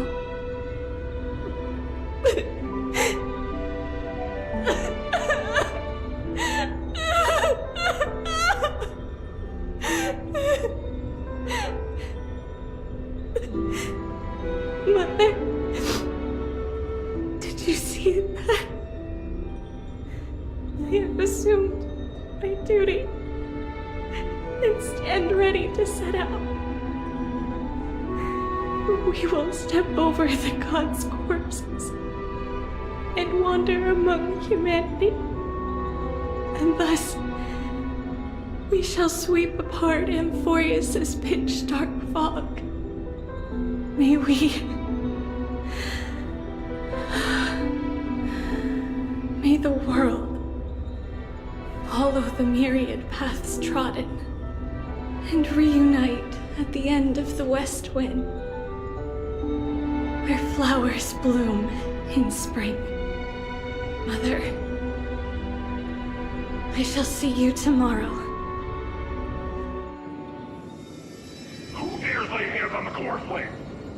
Mother, did you see that? I have assumed my duty and stand ready to set out. We will step over the gods' corpses and wander among humanity, and thus we shall sweep apart Amphorius' pitch-dark fog. May the world follow the myriad paths trodden, and reunite at the end of the west wind, where flowers bloom in spring. Mother, I shall see you tomorrow. Who dares lay hands on the core flame?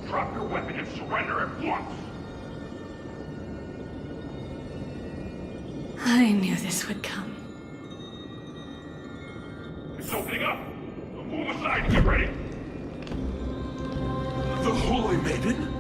Drop your weapon and surrender at once! I knew this would come. It's opening up! Move aside and get ready! The Holy Maiden?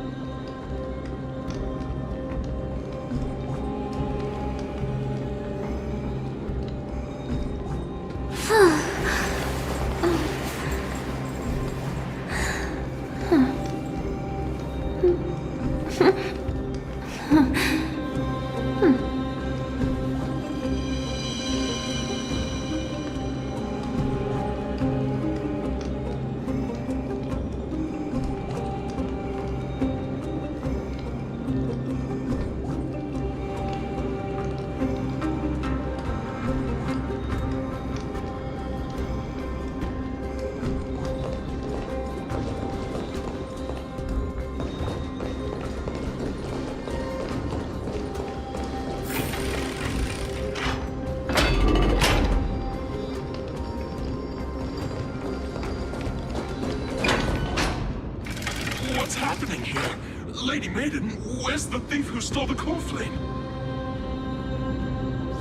What's happening here? Lady Maiden, where's the thief who stole the core flame?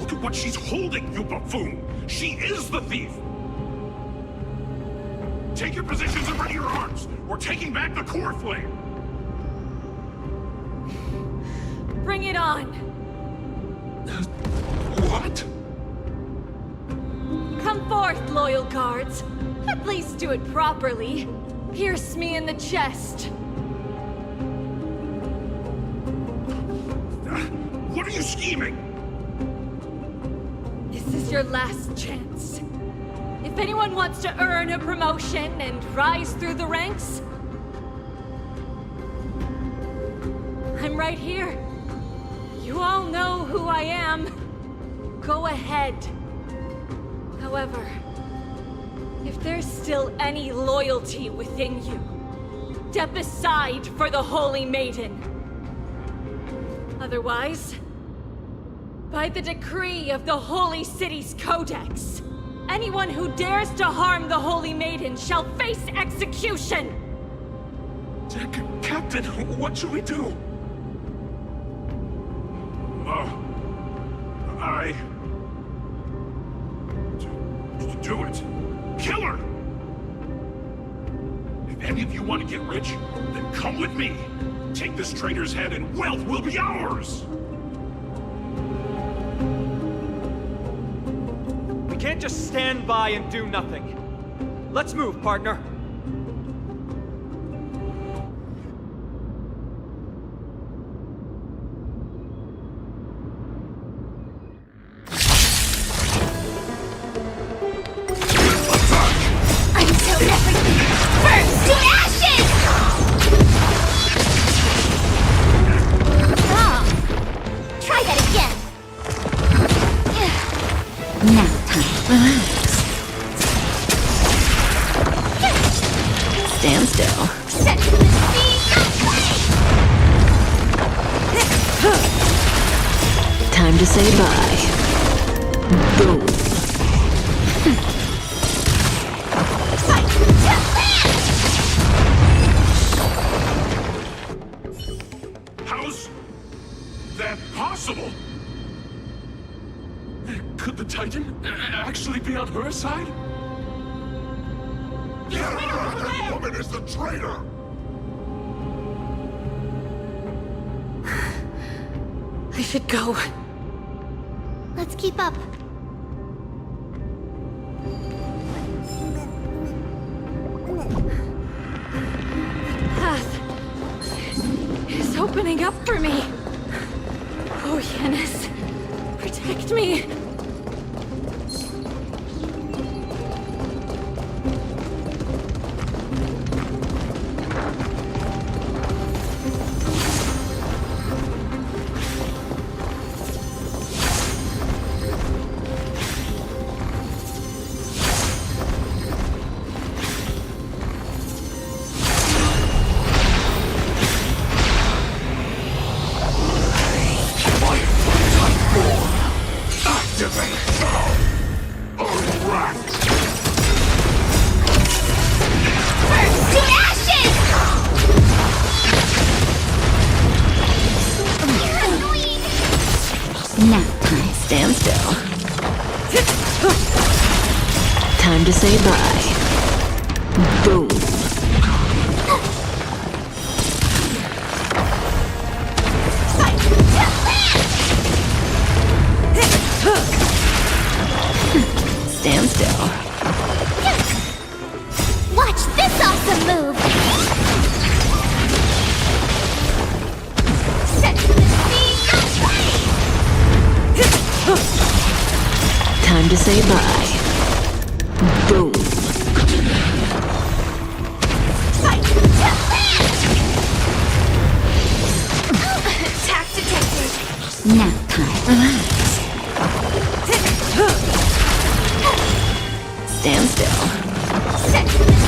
Look at what she's holding, you buffoon! She is the thief! Take your positions and ready your arms! We're taking back the core flame! Bring it on! What? Come forth, loyal guards. At least do it properly. Pierce me in the chest. What are you scheming? This is your last chance. If anyone wants to earn a promotion and rise through the ranks, I'm right here. You all know who I am. Go ahead. However, if there's still any loyalty within you, step aside for the Holy Maiden. Otherwise, by the decree of the Holy City's Codex, anyone who dares to harm the Holy Maiden shall face execution! Captain, what should we do? Do it! Kill her! If any of you want to get rich, then come with me. Take this traitor's head and wealth will be ours! We can't just stand by and do nothing. Let's move, partner. Time to say bye. Boom. How's that possible? Could the Titan actually be on her side? Get her! That woman is the traitor! I should go. Let's keep up. Path is opening up for me. Oh, Yanis, protect me. say bye. Boom. Stand still. Watch this awesome move! Set to the Time to say bye. Boom. Attack detected! Nap time. Relax. Stand still. Set to the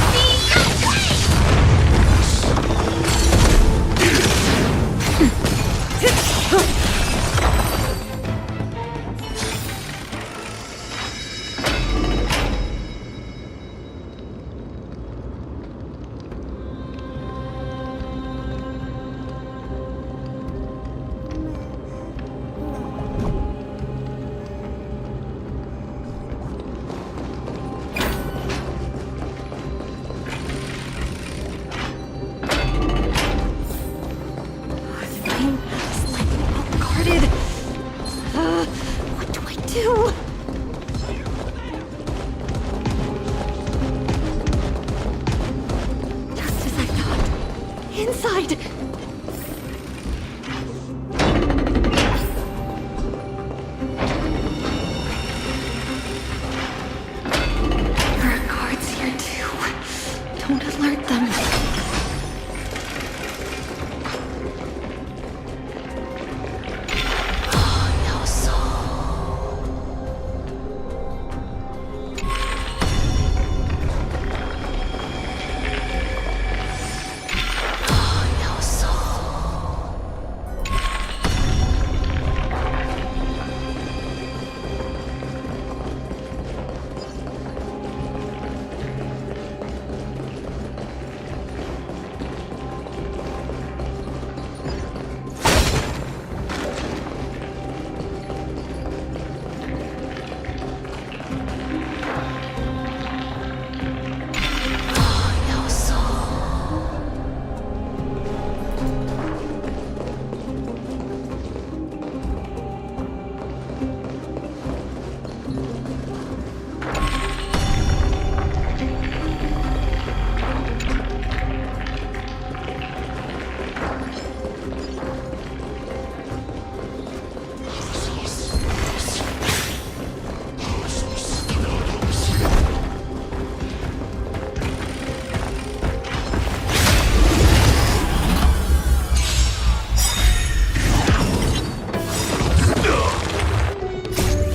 What do I do? Just as I thought. Inside! There are guards here too. Don't alert them.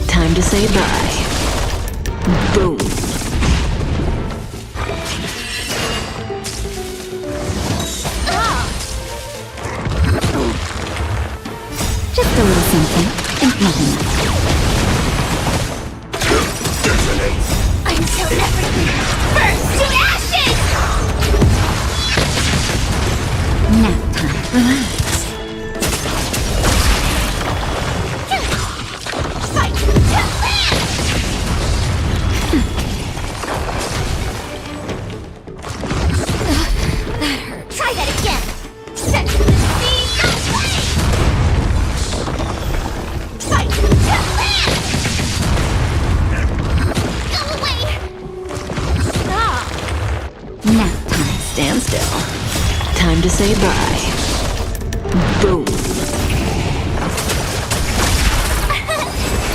Time to say bye. Boom. Just a little something, and nothing else. until everything burns to ashes! Nap time. Relax. Stand still. Time to say bye. Boom.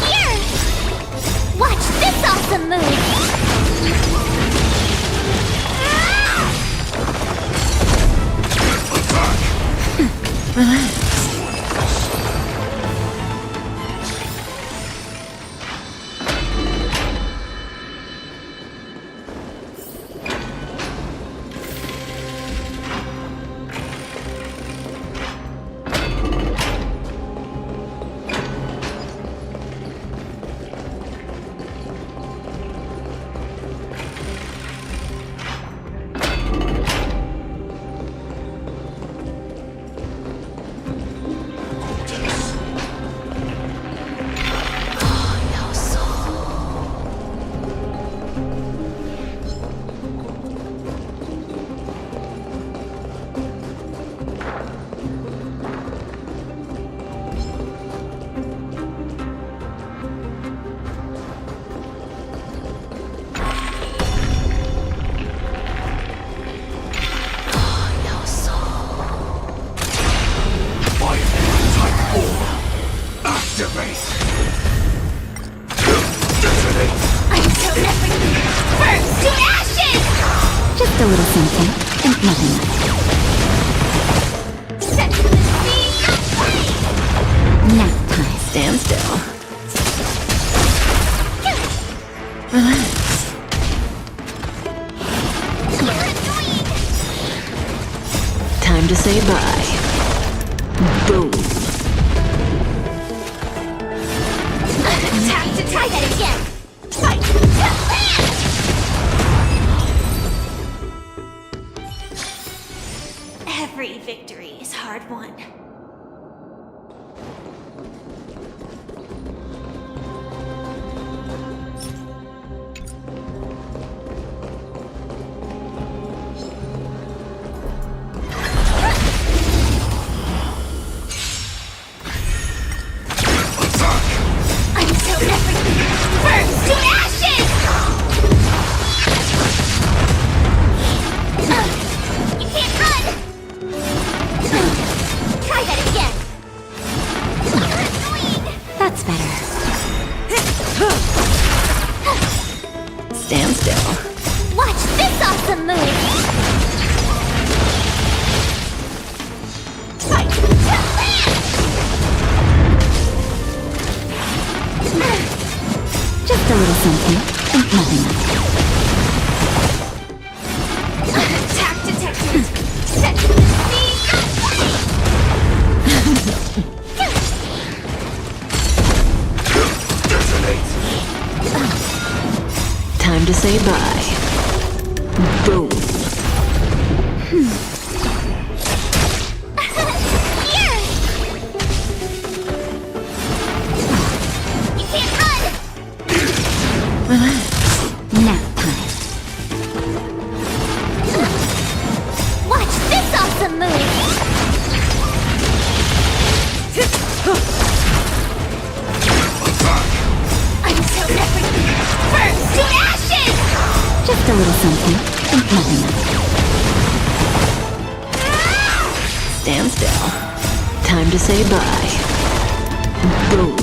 Here! Watch this awesome move! Relax. Time to say bye. Boom. Time to try that again. Fight! Every victory is hard won. That's better. Stand still. Watch this awesome move! Fight! Just a little something. Nothing else. Attack detected! Set the Time to say bye. Boom. Here! You can't run! Relax. Nap time. Watch this awesome move! Until everything burns to ashes! Just a little something. Nothing else. Stand still. Time to say bye. Boom.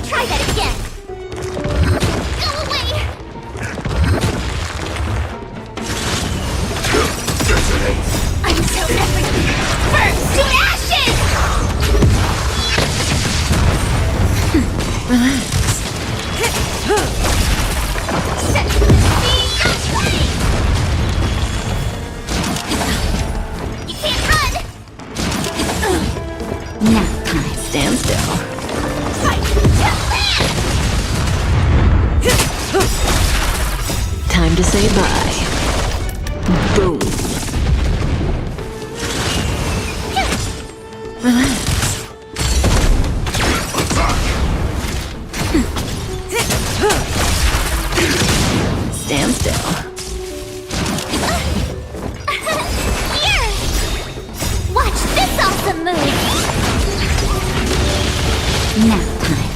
Try that again! Go away! Until everything burns to ashes! Relax. Set the seas aflame! You can't run! Nap time. Stand still. Fight! Time to say bye. Boom. Relax. Stand still. Here! Watch this awesome move! Nap time.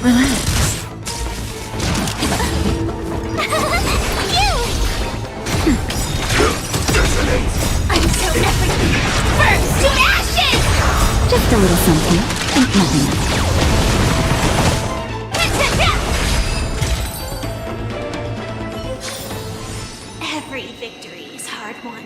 Relax. Until everything burns to ashes! Just a little something. Nothing else. Every victory is hard won.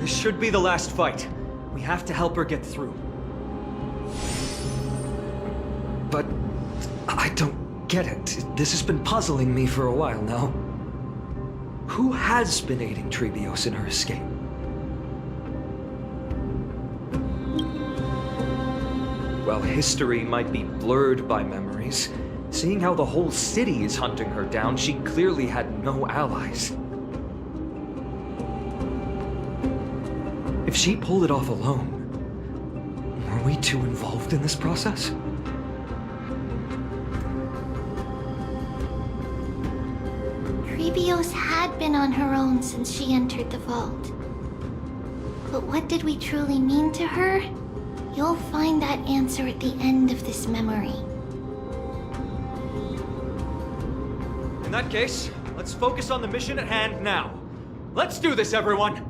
This should be the last fight. We have to help her get through. But I don't get it. This has been puzzling me for a while now. Who has been aiding Trebios in her escape? While history might be blurred by memories, seeing how the whole city is hunting her down, she clearly had no allies. If she pulled it off alone, were we too involved in this process? Trebios had been on her own since she entered the vault. But what did we truly mean to her? You'll find that answer at the end of this memory. In that case, let's focus on the mission at hand now. Let's do this, everyone!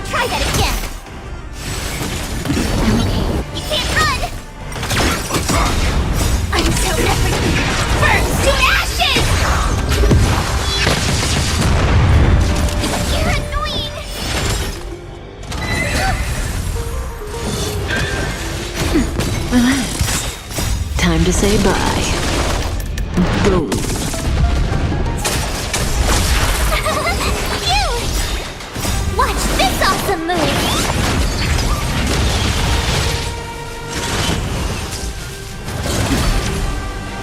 Try that again! You can't run! I'm so everything! Burns to ashes! You're annoying! Relax. Time to say bye. Boom. You! Watch this awesome move!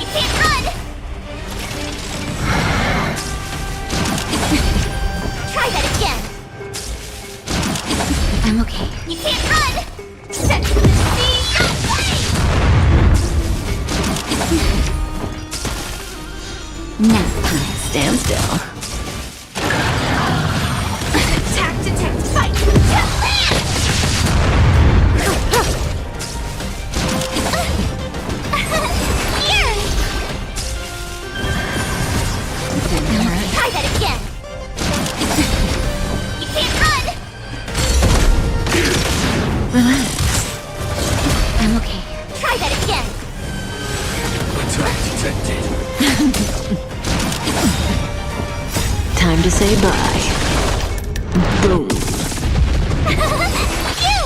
You can't run! Try that again! I'm okay. You can't run! Set to the sea! Go away! Nap time. Stand still. Attack, detect, fight! Here! Try that again! You can't run! Relax. I'm okay. Try that again! Attack detected. Time to say bye. Boom. You!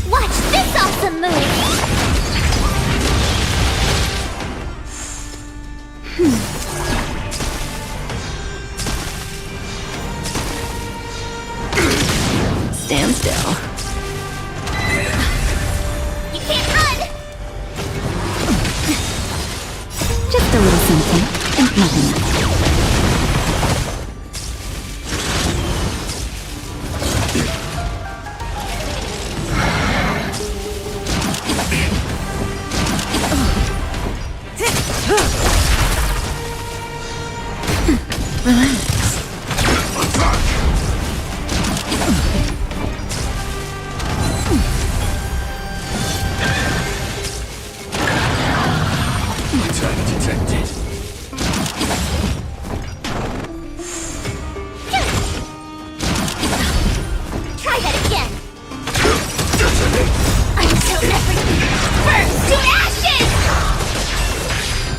Watch this awesome move! Stand still. You can't run! Just a little something and nothing else. Relax. Attack detected. Try that again! I'm so everything! Burns to ashes!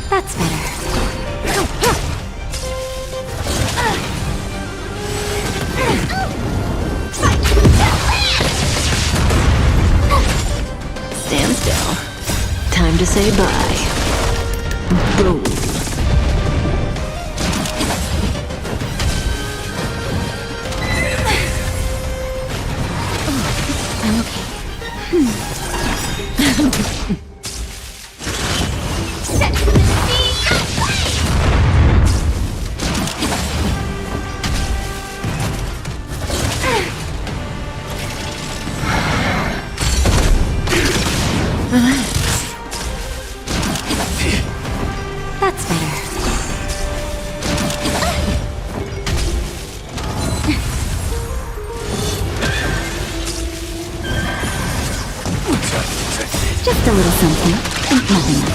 That's better. Stand still. Time to say bye. Boom. I'm okay. Set to the sea! Go away! Relax. That's better. Just a little something and nothing else.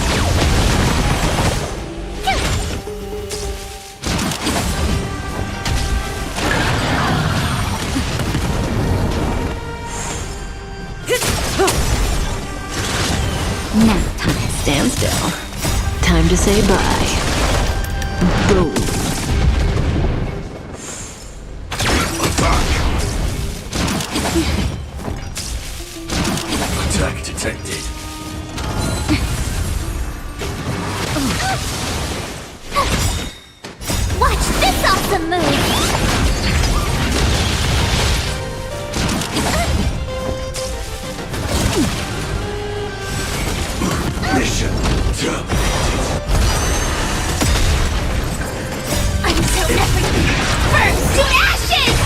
Now time. Stand still. Time to say bye. Boom. Attack detected. Watch this awesome move! Mission terminated. Until everything burns to ashes!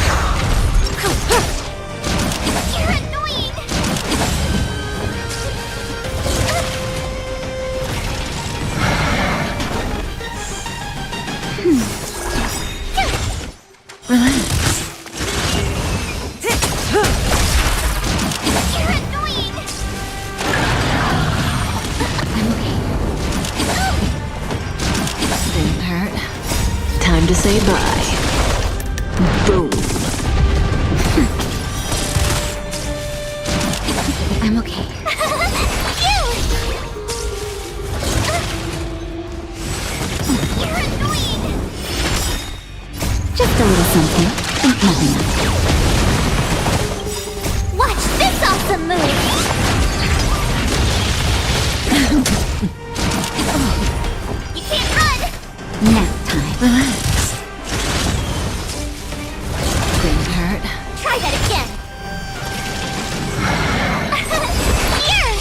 You're annoying! You're annoying! Didn't hurt. Time to say bye. Boom. I'm okay. You're annoying! Just a little something. And nothing else. Watch this awesome move! You can't run! Nap time. Relax. Didn't hurt. Try that again! Here!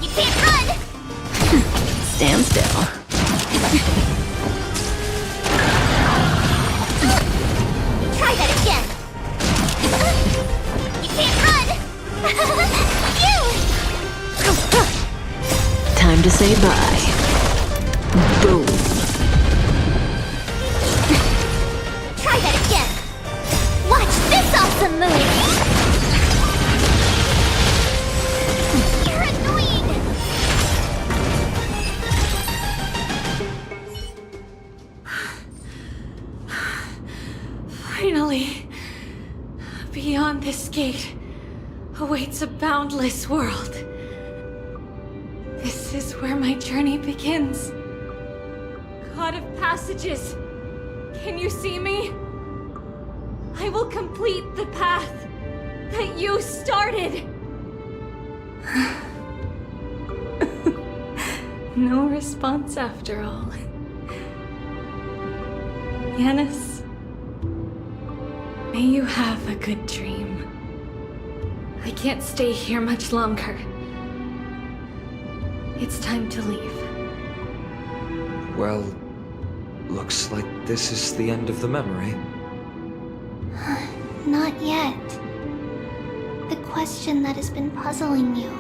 You can't run! Stand still. Try that again! You can't run! Time to say bye. Boom. Try that again! Watch this awesome move! You're annoying! Finally, beyond this gate awaits a boundless world. This is where my journey begins. God of passages, can you see me? I will complete the path that you started. No response after all. Yanis, may you have a good dream. I can't stay here much longer. It's time to leave. Well, looks like this is the end of the memory. Not yet. The question that has been puzzling you.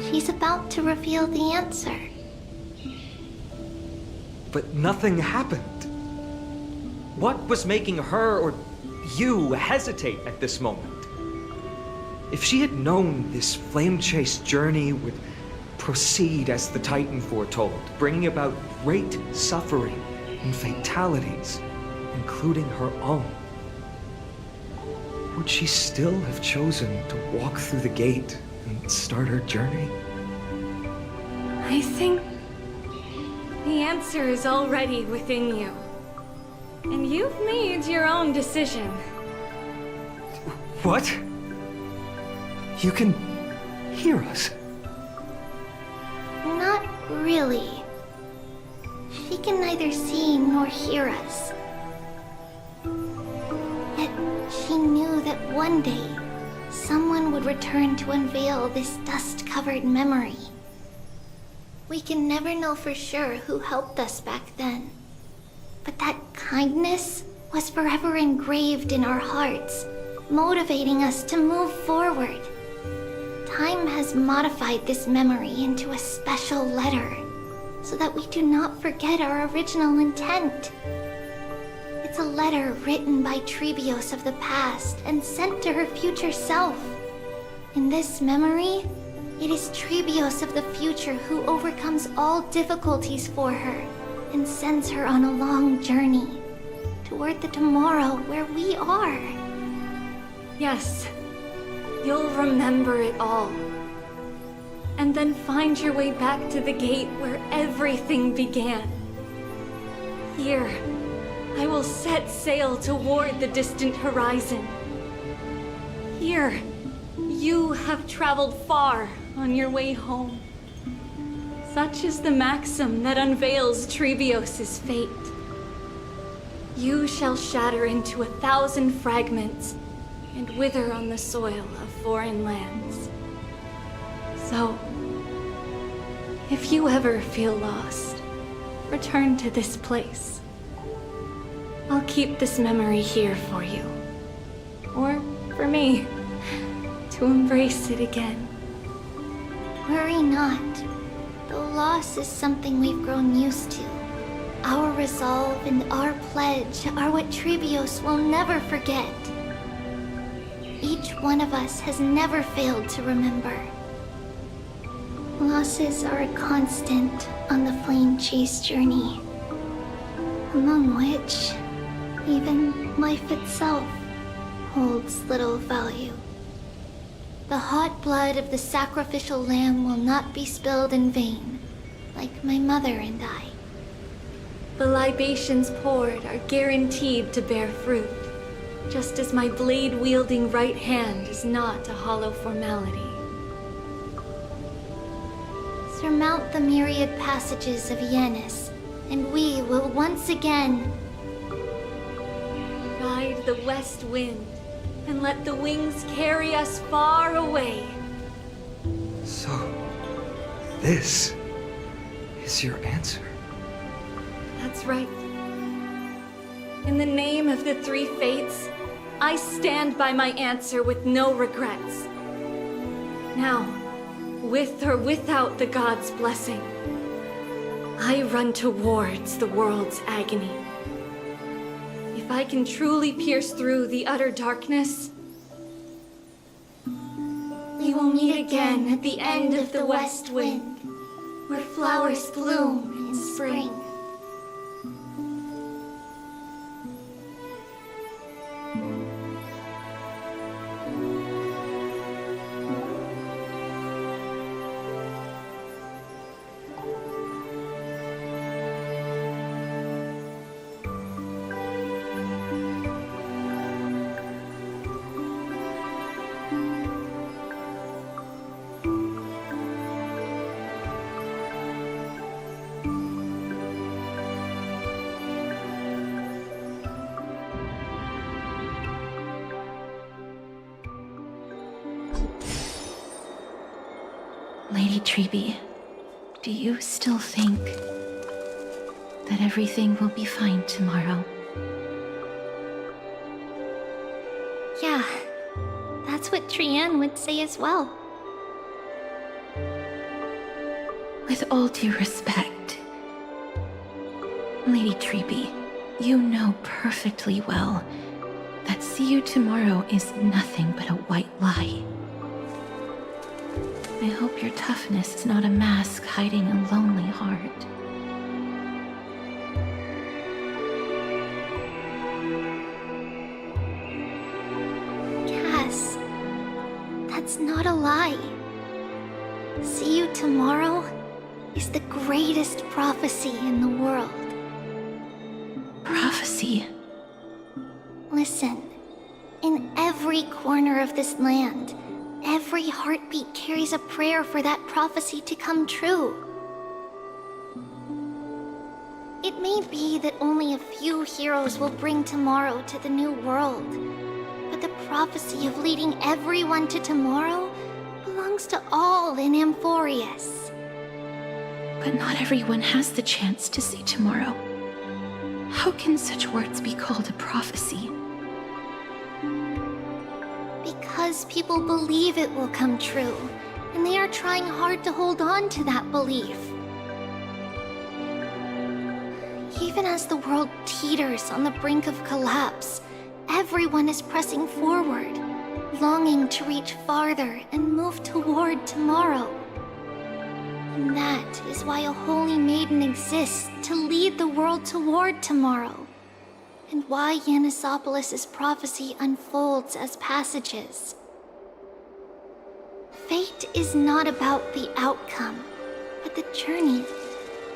She's about to reveal the answer. But nothing happened. What was making her or you hesitate at this moment? If she had known this flame-chased journey would proceed as the Titan foretold, bringing about great suffering and fatalities, including her own, would she still have chosen to walk through the gate and start her journey? I think the answer is already within you. And you've made your own decision. What? You can hear us? Not really. She can neither see nor hear us. Yet she knew that one day, someone would return to unveil this dust-covered memory. We can never know for sure who helped us back then. But that kindness was forever engraved in our hearts, motivating us to move forward. Time has modified this memory into a special letter, so that we do not forget our original intent. It's a letter written by Trebios of the past and sent to her future self. In this memory, it is Trebios of the future who overcomes all difficulties for her and sends her on a long journey. toward the tomorrow where we are. Yes, you'll remember it all. And then find your way back to the gate where everything began. Here, I will set sail toward the distant horizon. Here, you have traveled far on your way home. Such is the maxim that unveils Trebios' fate. You shall shatter into 1,000 fragments and wither on the soil of foreign lands. So, if you ever feel lost, return to this place. I'll keep this memory here for you. Or for me, to embrace it again. Worry not. The loss is something we've grown used to. Our resolve and our pledge are what Trebios will never forget. Each one of us has never failed to remember. Losses are a constant on the Flame Chase journey, among which even life itself holds little value. The hot blood of the sacrificial lamb will not be spilled in vain, like my mother and I. The libations poured are guaranteed to bear fruit, just as my blade-wielding right hand is not a hollow formality. Surmount the myriad passages of Yanis, and we will once again ride the west wind and let the wings carry us far away. So, this is your answer? That's right. In the name of the three fates, I stand by my answer with no regrets. Now, with or without the gods' blessing, I run towards the world's agony. If I can truly pierce through the utter darkness, we will meet again at the end of the west wind, where flowers bloom in spring. Lady Trebi, do you still think that everything will be fine tomorrow? Yeah, that's what Trianne would say as well. With all due respect, Lady Trebi, you know perfectly well that see you tomorrow is nothing but a white lie. I hope your toughness is not a mask hiding a lonely heart. Cass, that's not a lie. See you tomorrow is the greatest prophecy in the world. Prophecy? Listen, in every corner of this land, every heartbeat carries a prayer for that prophecy to come true. It may be that only a few heroes will bring tomorrow to the new world, but the prophecy of leading everyone to tomorrow belongs to all in Amphorius. But not everyone has the chance to see tomorrow. How can such words be called a prophecy? Because people believe it will come true, and they are trying hard to hold on to that belief. Even as the world teeters on the brink of collapse, everyone is pressing forward, longing to reach farther and move toward tomorrow. And that is why a holy maiden exists to lead the world toward tomorrow. and why Yanisopolis' prophecy unfolds as passages. Fate is not about the outcome, but the journey.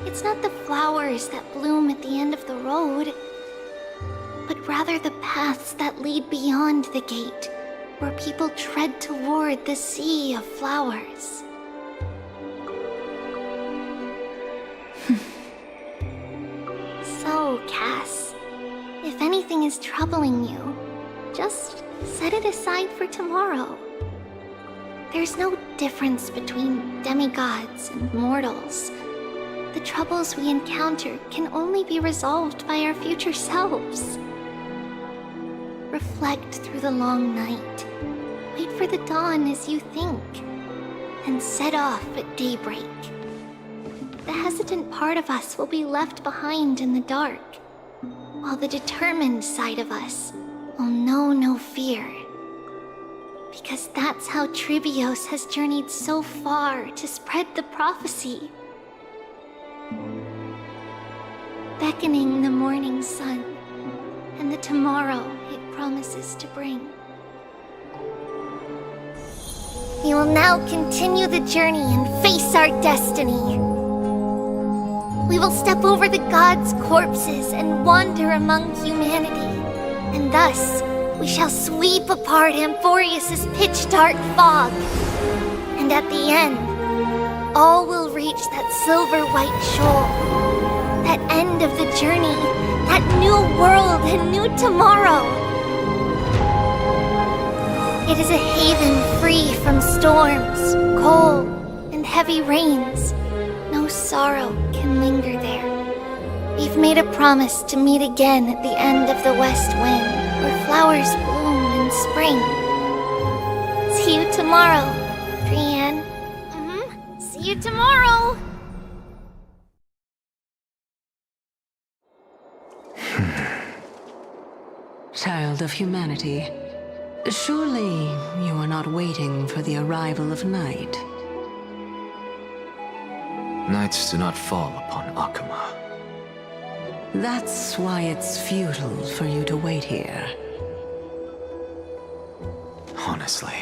It's not the flowers that bloom at the end of the road, but rather the paths that lead beyond the gate, where people tread toward the sea of flowers. So, Cass, if anything is troubling you, just set it aside for tomorrow. There's no difference between demigods and mortals. The troubles we encounter can only be resolved by our future selves. Reflect through the long night. Wait for the dawn as you think, and set off at daybreak. The hesitant part of us will be left behind in the dark, while the determined side of us will know no fear. Because that's how Trivios has journeyed so far to spread the prophecy. Beckoning the morning sun, and the tomorrow it promises to bring. We will now continue the journey and face our destiny. We will step over the gods' corpses and wander among humanity, and thus we shall sweep apart Amphorius' pitch-dark fog. And at the end, all will reach that silver-white shoal. That end of the journey, that new world and new tomorrow. It is a haven free from storms, cold, and heavy rains. No sorrow can linger there. We've made a promise to meet again at the end of the west wind, where flowers bloom in spring. See you tomorrow, Brienne. See you tomorrow! Child of humanity, surely you are not waiting for the arrival of night. Nights do not fall upon Akama. That's why it's futile for you to wait here. Honestly,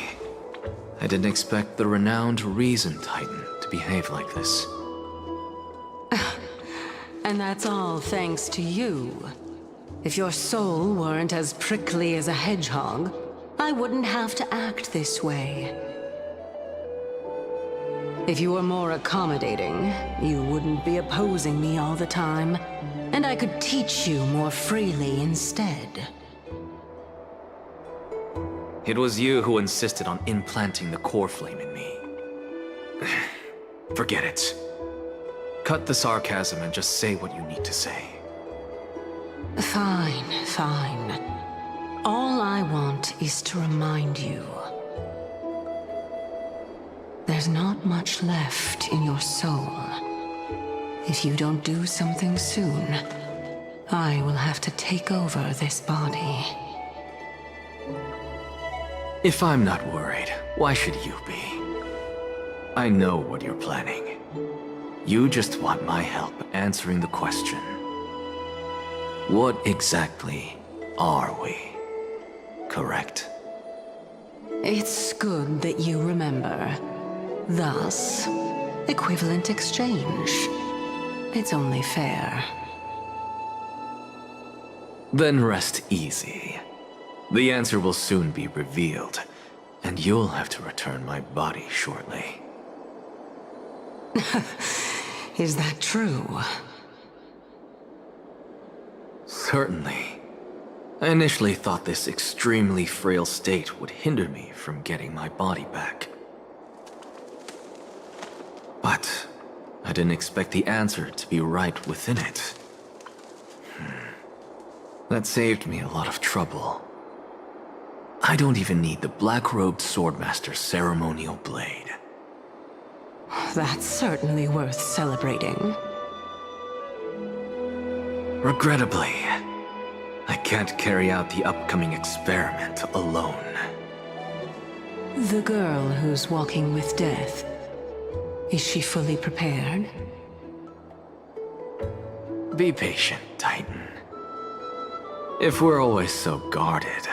I didn't expect the renowned Reason Titan to behave like this. And that's all thanks to you. If your soul weren't as prickly as a hedgehog, I wouldn't have to act this way. If you were more accommodating, you wouldn't be opposing me all the time, and I could teach you more freely instead. It was you who insisted on implanting the core flame in me. Forget it. Cut the sarcasm and just say what you need to say. Fine, fine. All I want is to remind you. There's not much left in your soul. If you don't do something soon, I will have to take over this body. If I'm not worried, why should you be? I know what you're planning. You just want my help answering the question. What exactly are we? Correct? It's good that you remember. Thus, equivalent exchange. It's only fair. Then rest easy. The answer will soon be revealed, and you'll have to return my body shortly. Is that true? Certainly. I initially thought this extremely frail state would hinder me from getting my body back. But I didn't expect the answer to be right within it. That saved me a lot of trouble. I don't even need the black-robed Swordmaster's ceremonial blade. That's certainly worth celebrating. Regrettably, I can't carry out the upcoming experiment alone. The girl who's walking with death, is she fully prepared? Be patient, Titan. If we're always so guarded,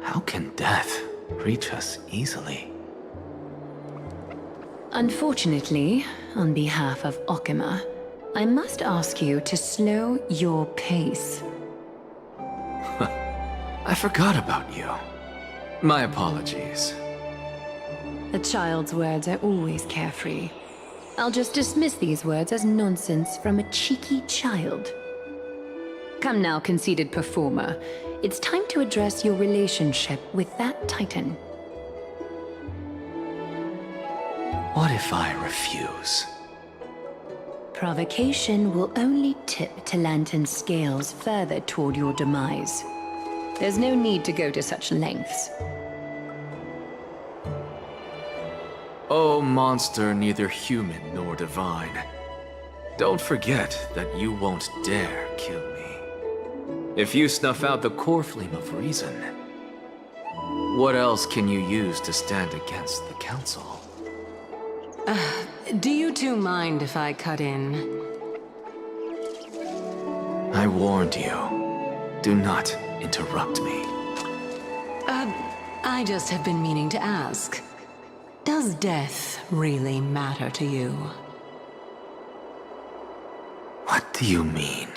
how can death reach us easily? Unfortunately, on behalf of Okima, I must ask you to slow your pace. I forgot about you. My apologies. A child's words are always carefree. I'll just dismiss these words as nonsense from a cheeky child. Come now, conceited performer. It's time to address your relationship with that Titan. What if I refuse? Provocation will only tip Talantan's scales further toward your demise. There's no need to go to such lengths. Oh, monster neither human nor divine. Don't forget that you won't dare kill me. If you snuff out the core flame of reason, what else can you use to stand against the Council? Do you two mind if I cut in? I warned you. Do not interrupt me. I just have been meaning to ask. Does death really matter to you? What do you mean?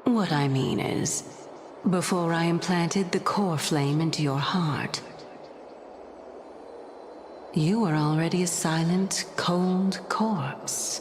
What I mean is, before I implanted the core flame into your heart, you were already a silent, cold corpse.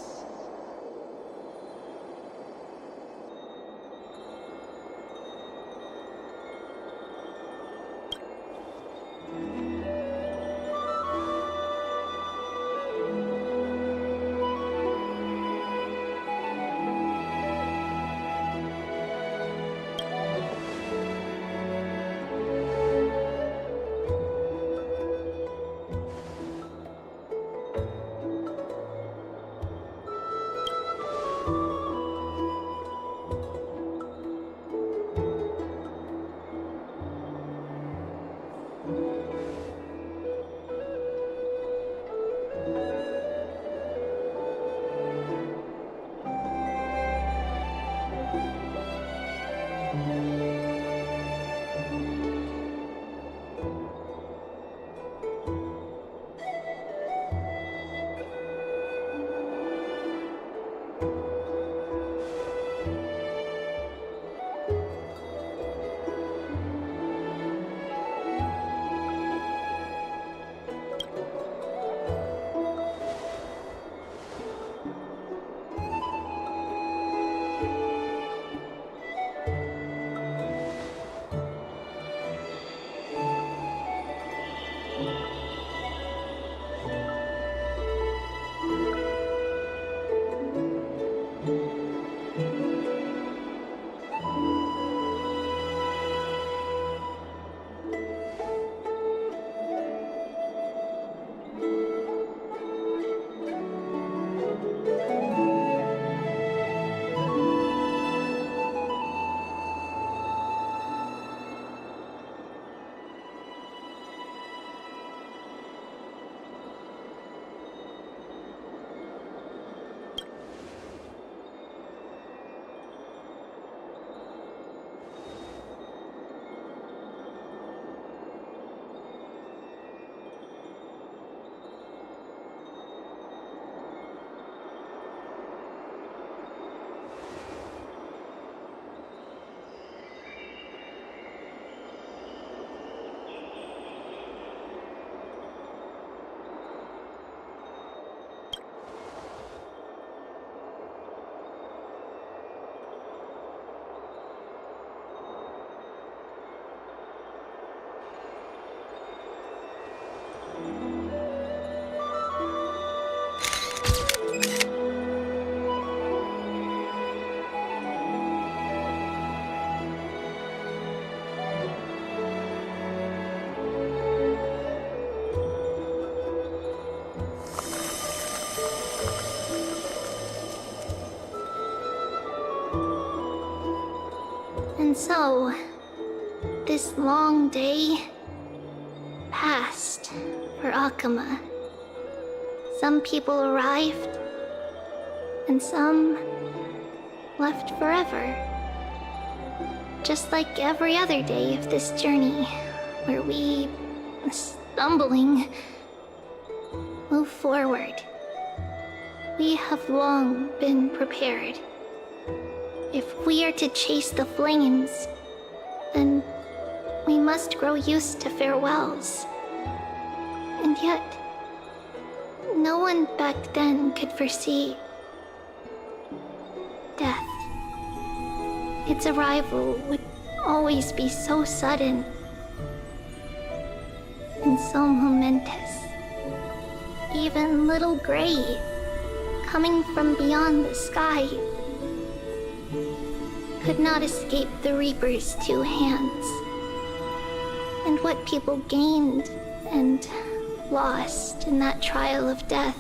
And so, this long day passed for Akama. Some people arrived, and some left forever. just like every other day of this journey, where we, stumbling, move forward. We have long been prepared. If we are to chase the flames, then we must grow used to farewells. And yet, no one back then could foresee death. Its arrival would always be so sudden and so momentous. Even little Gray, coming from beyond the sky, could not escape the Reaper's two hands. And what people gained and lost in that trial of death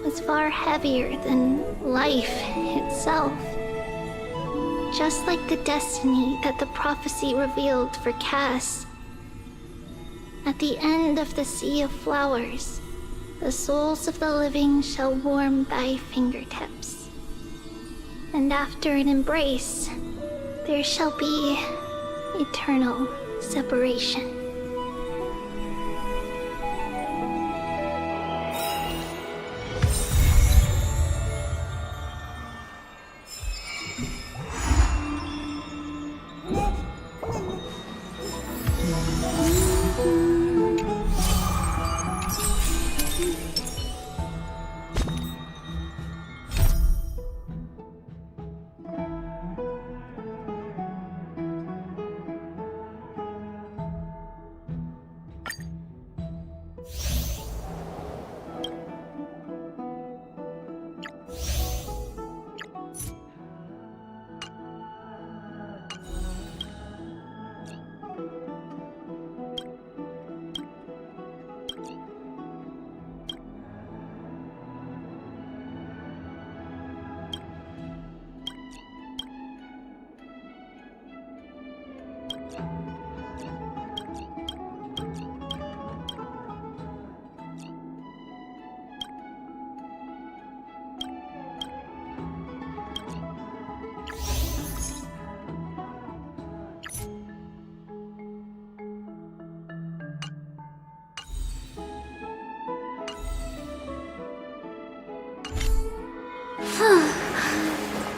was far heavier than life itself. Just like the destiny that the prophecy revealed for Cass. At the end of the Sea of Flowers, the souls of the living shall warm thy fingertips. And after an embrace, there shall be eternal separation.